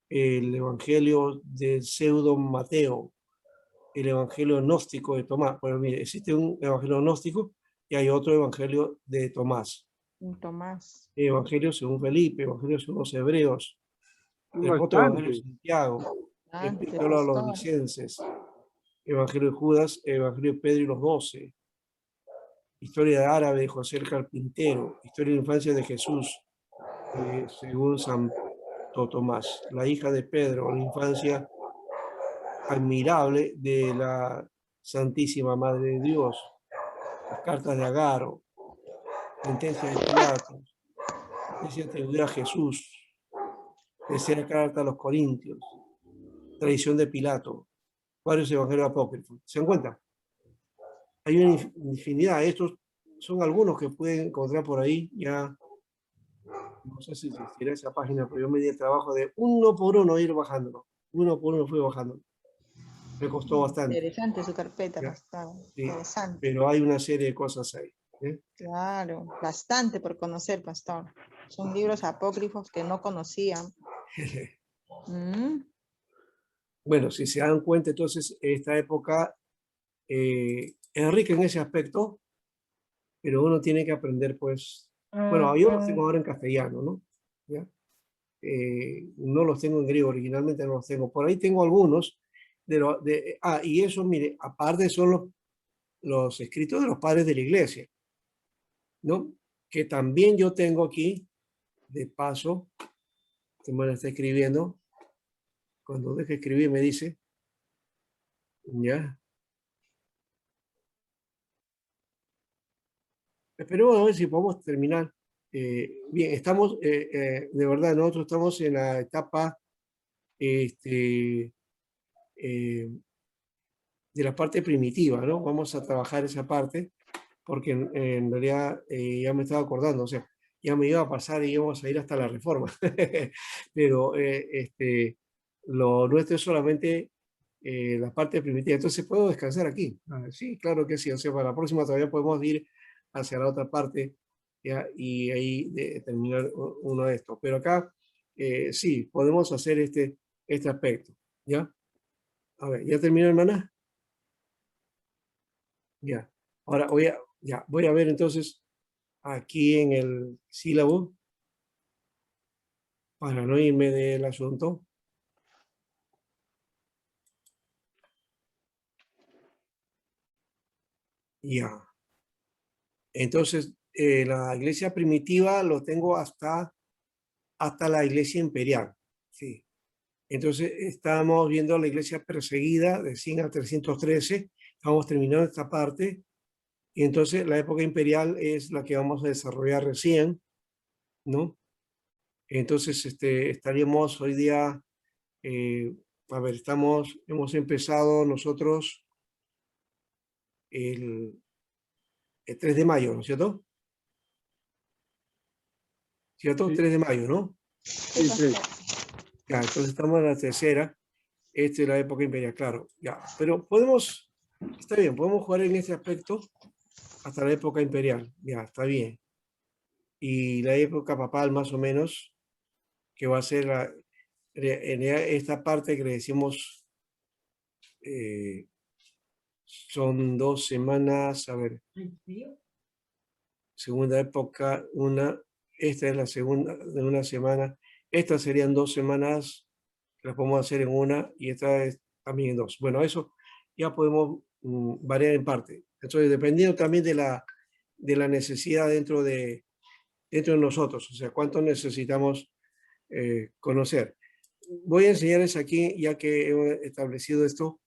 el Evangelio de Pseudo Mateo, el Evangelio gnóstico de Tomás. Bueno, mire, existe un Evangelio gnóstico y hay otro Evangelio de Tomás. Tomás. Evangelio según Felipe, Evangelio según los Hebreos, el otro Evangelio de Santiago, Epístola a los Licenses, Evangelio de Judas, Evangelio de Pedro y los 12, Historia de árabe de José el Carpintero, Historia de la infancia de Jesús, según Santo Tomás, la hija de Pedro, la infancia admirable de la Santísima Madre de Dios, las cartas de Agaro, sentencia de Pilatos, sentencia atribuida a Jesús, tercera carta a los Corintios, tradición de Pilato, varios evangelios apócrifos. ¿Se dan cuenta? Hay una infinidad. Estos son algunos que pueden encontrar por ahí. Ya no sé si existirá esa página, pero yo me di el trabajo de uno por uno ir bajándolo. Uno por uno fui bajándolo. Me costó bastante. Interesante su carpeta, ¿Ya? pastor. Sí, Interesante. pero hay una serie de cosas ahí. Claro, bastante por conocer, pastor. Son libros apócrifos que no conocían. Bueno, si se dan cuenta, entonces, esta época es rica en ese aspecto, pero uno tiene que aprender, pues, bueno, yo los tengo ahora en castellano, ¿no? ¿Ya? No los tengo en griego, originalmente no los tengo. Por ahí tengo algunos, y eso, mire, aparte son los escritos de los padres de la iglesia, ¿no? Que también yo tengo aquí, de paso, que me lo está escribiendo, cuando deje escribir me dice, ya. Pero a ver si podemos terminar. Bien, estamos, de verdad, nosotros estamos en la etapa, eh, de la parte primitiva, ¿no? Vamos a trabajar esa parte, porque en realidad ya me estaba acordando, o sea, ya me iba a pasar y íbamos a ir hasta la Reforma. Pero lo nuestro es solamente la parte primitiva. Entonces, ¿puedo descansar aquí? Sí, claro que sí. O sea, para la próxima todavía podemos ir hacia la otra parte, ¿ya? Y ahí terminar uno de estos. Pero acá sí, podemos hacer este aspecto, ¿ya? A ver, ¿ya terminó, hermana? Ya. Ahora voy a ver entonces aquí en el sílabo, para no irme del asunto. Ya. Entonces, la iglesia primitiva lo tengo hasta la iglesia imperial. Sí. Entonces, estamos viendo la iglesia perseguida de 100 a 313. Estamos terminando esta parte. Y entonces, la época imperial es la que vamos a desarrollar recién, ¿no? Entonces, estaríamos hoy día, a ver, hemos empezado nosotros el 3 de mayo, ¿no es cierto? ¿Cierto? Sí. 3 de mayo, ¿no? Sí, tres. Ya, entonces estamos en la tercera. Esta es la época imperial, claro. Ya, pero está bien, podemos jugar en ese aspecto hasta la época imperial. Ya, está bien. Y la época papal, más o menos, que va a ser esta parte que le decimos, son 2 semanas, a ver, segunda época, esta es la segunda de una semana, estas serían 2 semanas, las podemos hacer en una y esta es también en 2. Bueno, eso ya podemos variar en parte. Entonces, dependiendo también de la necesidad dentro de nosotros, o sea, cuánto necesitamos conocer. Voy a enseñarles aquí, ya que he establecido esto,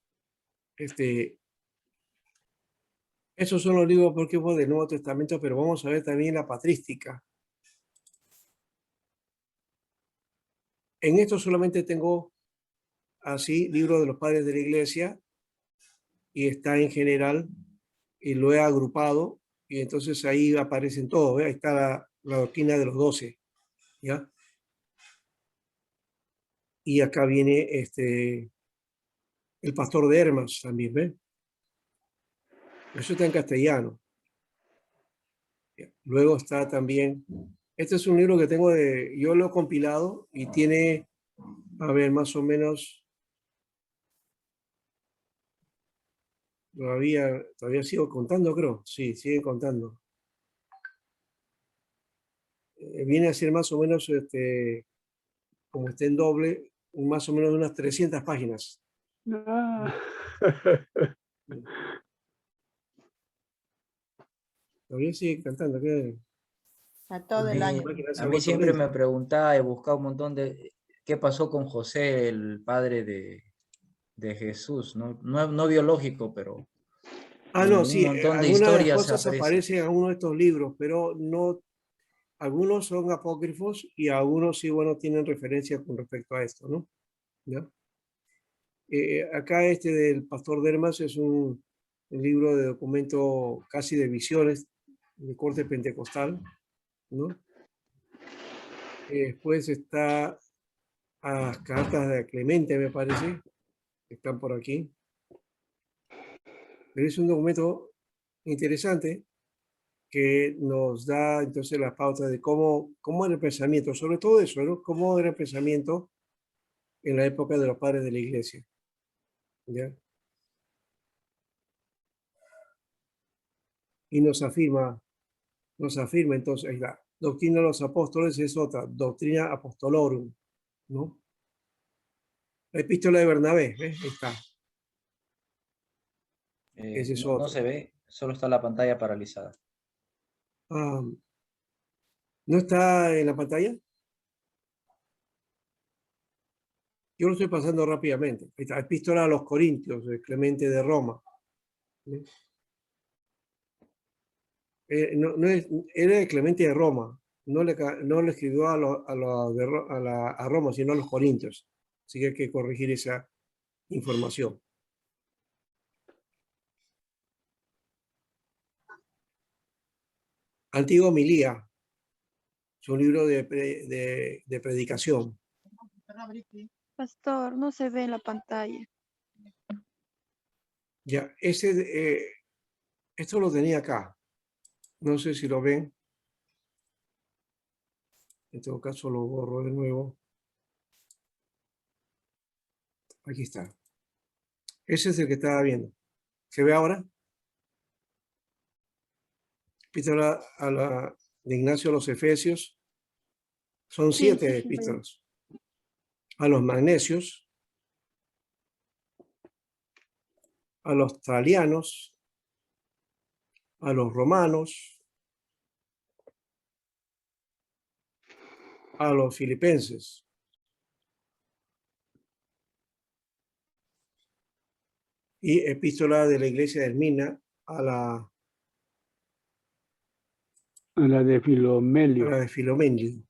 esos son los libros por ejemplo, del Nuevo Testamento, pero vamos a ver también la patrística. En esto solamente tengo así libros de los padres de la iglesia y está en general y lo he agrupado y entonces ahí aparecen todos. Ahí está la doctrina de los 12, ¿ya? Y acá viene el pastor de Hermas también, ¿ven? Eso está en castellano. Luego está también, este es un libro que tengo yo lo he compilado y tiene, a ver, más o menos, todavía sigo contando, creo. Sí, sigue contando. Viene a ser más o menos, como está en doble, más o menos unas 300 páginas. Ah. Todavía sigue cantando. A todo el año. A mí siempre me preguntaba, he buscado un montón de qué pasó con José, el padre de Jesús, ¿no? No biológico, pero No, en un sí, montón de algunas de las historias cosas aparece. aparecen en uno de estos libros, pero no, algunos son apócrifos y algunos sí, bueno, tienen referencia con respecto a esto, ¿no? ¿Ya? Acá del Pastor Dermas es un libro de documento casi de visiones de corte pentecostal, ¿no? Después está las cartas de Clemente, me parece, que están por aquí. Pero es un documento interesante que nos da entonces la pauta de cómo era el pensamiento, sobre todo eso, ¿no? Cómo era el pensamiento en la época de los padres de la iglesia. ¿Ya? Y nos afirma entonces, ahí está, doctrina de los apóstoles es otra, doctrina apostolorum, ¿no? La epístola de Bernabé, ¿ves? Ahí está. Ese es No otro. se ve, solo está la pantalla paralizada. ¿No está en la pantalla? Yo lo estoy pasando rápidamente. Ahí está, epístola a los Corintios, de Clemente de Roma. Era de Clemente de Roma. No le escribió a Roma, sino a los Corintios. Así que hay que corregir esa información. Antigua Homilía, es un libro de predicación. Pastor, no se ve en la pantalla. Ya, esto lo tenía acá. No sé si lo ven. En todo caso lo borro de nuevo. Aquí está. Ese es el que estaba viendo. ¿Se ve ahora? Epístola de Ignacio a los Efesios. Son Sí, 7 sí, sí, epístolas. A los magnesios, a los tralianos, a los romanos, a los filipenses. Y epístola de la iglesia de Esmirna a la de Filomelio. de Filomenio,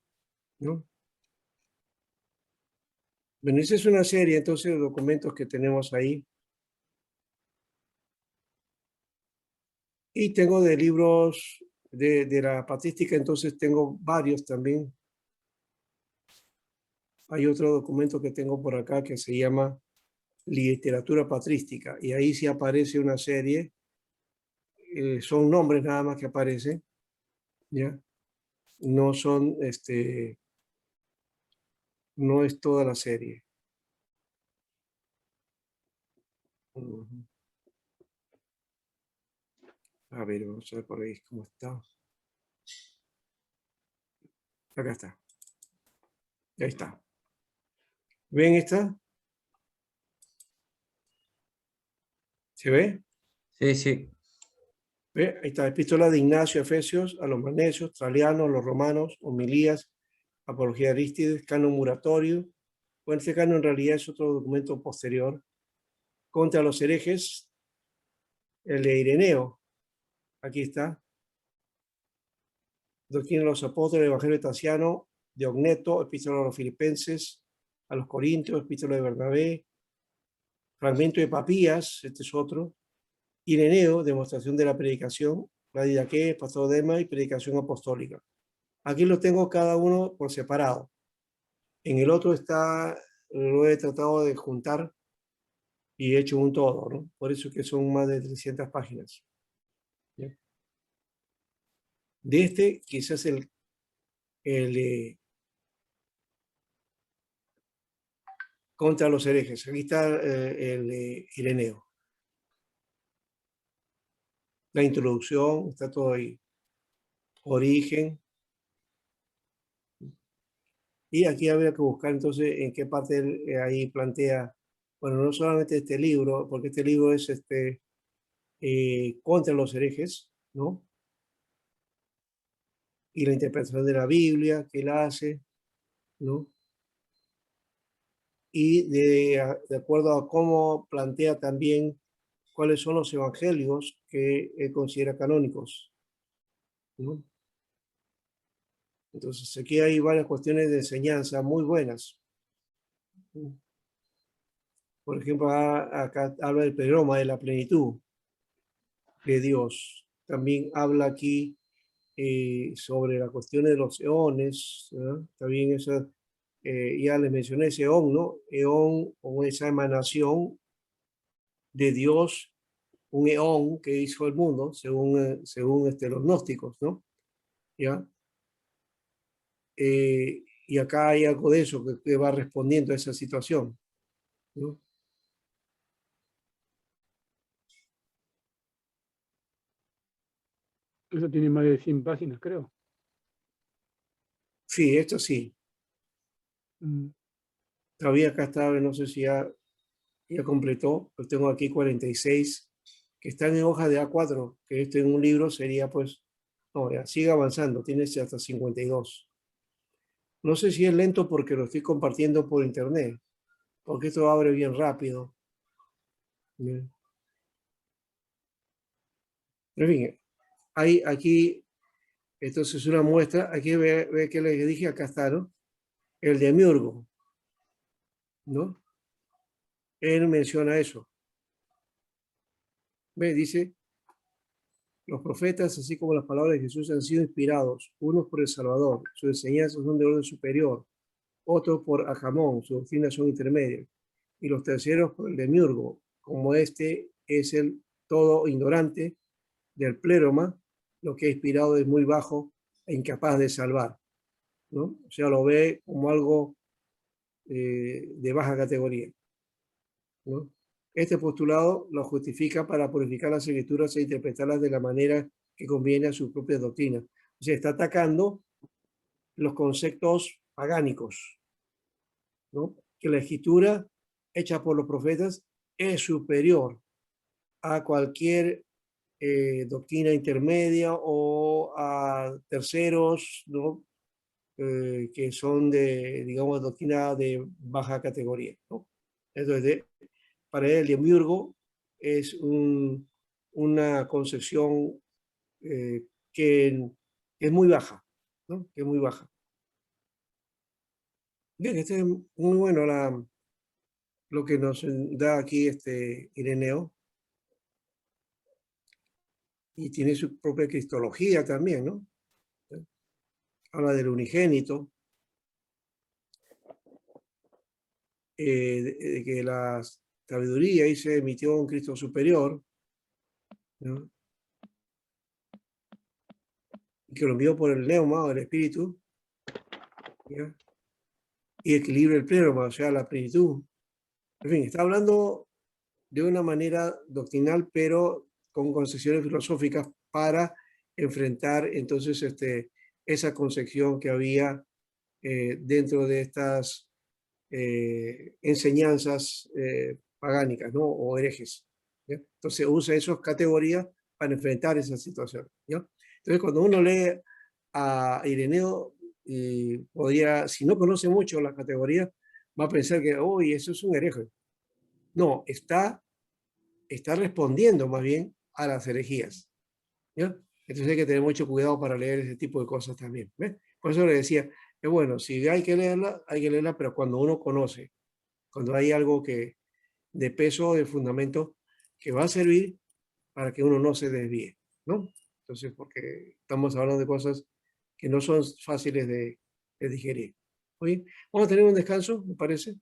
¿no? Bueno, esa es una serie entonces de documentos que tenemos ahí. Y tengo de libros de la patrística, entonces tengo varios también. Hay otro documento que tengo por acá que se llama Literatura Patrística, y ahí sí aparece una serie, son nombres nada más que aparecen, ¿ya? No son, no es toda la serie. Ujú. A ver, vamos a ver por ahí cómo está. Acá está. Ahí está. ¿Ven esta? ¿Se ve? Sí, sí. ¿Ve? Ahí está, epístola de Ignacio a Efesios, a los manesios, tralianos, los romanos, homilías, apología de Arístides, canon muratorio. Bueno, este canon en realidad es otro documento posterior. Contra los herejes, el de Ireneo. Aquí está. Doctrina de los apóstoles, Evangelio de Taciano, de Ogneto, epístola a los filipenses, a los corintios, epístola de Bernabé, fragmento de Papías, este es otro. Ireneo, demostración de la predicación, la didaqué, pastor Dema y predicación apostólica. Aquí los tengo cada uno por separado. En el otro está, lo he tratado de juntar y he hecho un todo, ¿no? Por eso que son más de 300 páginas. ¿Ya? De este, quizás el contra los herejes. Aquí está el Ireneo. La introducción, está todo ahí. Origen. Y aquí habría que buscar entonces en qué parte ahí plantea, bueno, no solamente este libro, porque este libro es contra los herejes, ¿no? Y la interpretación de la Biblia que él hace, ¿no? Y de acuerdo a cómo plantea también cuáles son los evangelios que él considera canónicos, ¿no? Entonces aquí hay varias cuestiones de enseñanza muy buenas. Por ejemplo, acá habla del pleroma, de la plenitud de Dios. También habla aquí sobre la cuestión de los eones, ¿no? También eso, ya les mencioné ese eón, ¿no? Eón o esa emanación de Dios, un eón que hizo el mundo, según los gnósticos, ¿no? ¿Ya? Y acá hay algo de eso que va respondiendo a esa situación, ¿no? Eso tiene más de 100 páginas, creo. Sí, esto sí. Mm. Todavía acá está, no sé si ya completó, pero tengo aquí 46 que están en hoja de A4, que esto en un libro sería pues, no, ya, sigue avanzando, tiene hasta 52. No sé si es lento porque lo estoy compartiendo por internet, porque esto abre bien rápido. Bien. Pero en fin, hay aquí, entonces una muestra, aquí ve que le dije, acá está, ¿no? El demiurgo, ¿no? Él menciona eso. Ve, dice, Los profetas, así como las palabras de Jesús, han sido inspirados, unos por el Salvador, sus enseñanzas son de orden superior, otros por Ajamón, sus doctrinas son intermedias, y los terceros por el demiurgo, como este es el todo ignorante del pléroma, lo que ha inspirado es muy bajo e incapaz de salvar, ¿no? O sea, lo ve como algo de baja categoría, ¿no? Este postulado lo justifica para purificar las escrituras e interpretarlas de la manera que conviene a su propia doctrina. O sea, está atacando los conceptos pagánicos, ¿no? Que la escritura hecha por los profetas es superior a cualquier doctrina intermedia o a terceros, ¿no? Que son de, digamos, doctrina de baja categoría, ¿no? Entonces, para él, el demiurgo es una concepción que es muy baja, ¿no? Que es muy baja. Bien, este es muy bueno lo que nos da aquí Ireneo. Y tiene su propia cristología también, ¿no? Habla del unigénito, de que la sabiduría ahí se emitió un Cristo superior, ¿no? Y que lo envió por el neuma o el espíritu, ¿ya? Y equilibra el pleroma, o sea, la plenitud. En fin, está hablando de una manera doctrinal, pero con concepciones filosóficas para enfrentar entonces esa concepción que había dentro de estas enseñanzas pagánicas, ¿no? O herejes, ¿ya? Entonces usa esas categorías para enfrentar esa situación, ¿ya? Entonces cuando uno lee a Ireneo, podría, si no conoce mucho las categorías, va a pensar que, uy, eso es un hereje. No, está respondiendo más bien a las herejías, ¿ya? Entonces hay que tener mucho cuidado para leer ese tipo de cosas también, ¿ves? Por eso le decía, es bueno, si hay que leerla, pero cuando uno conoce, cuando hay algo que de peso, de fundamento, que va a servir para que uno no se desvíe, ¿no? Entonces, porque estamos hablando de cosas que no son fáciles de digerir. Oye, vamos a tener un descanso, me parece.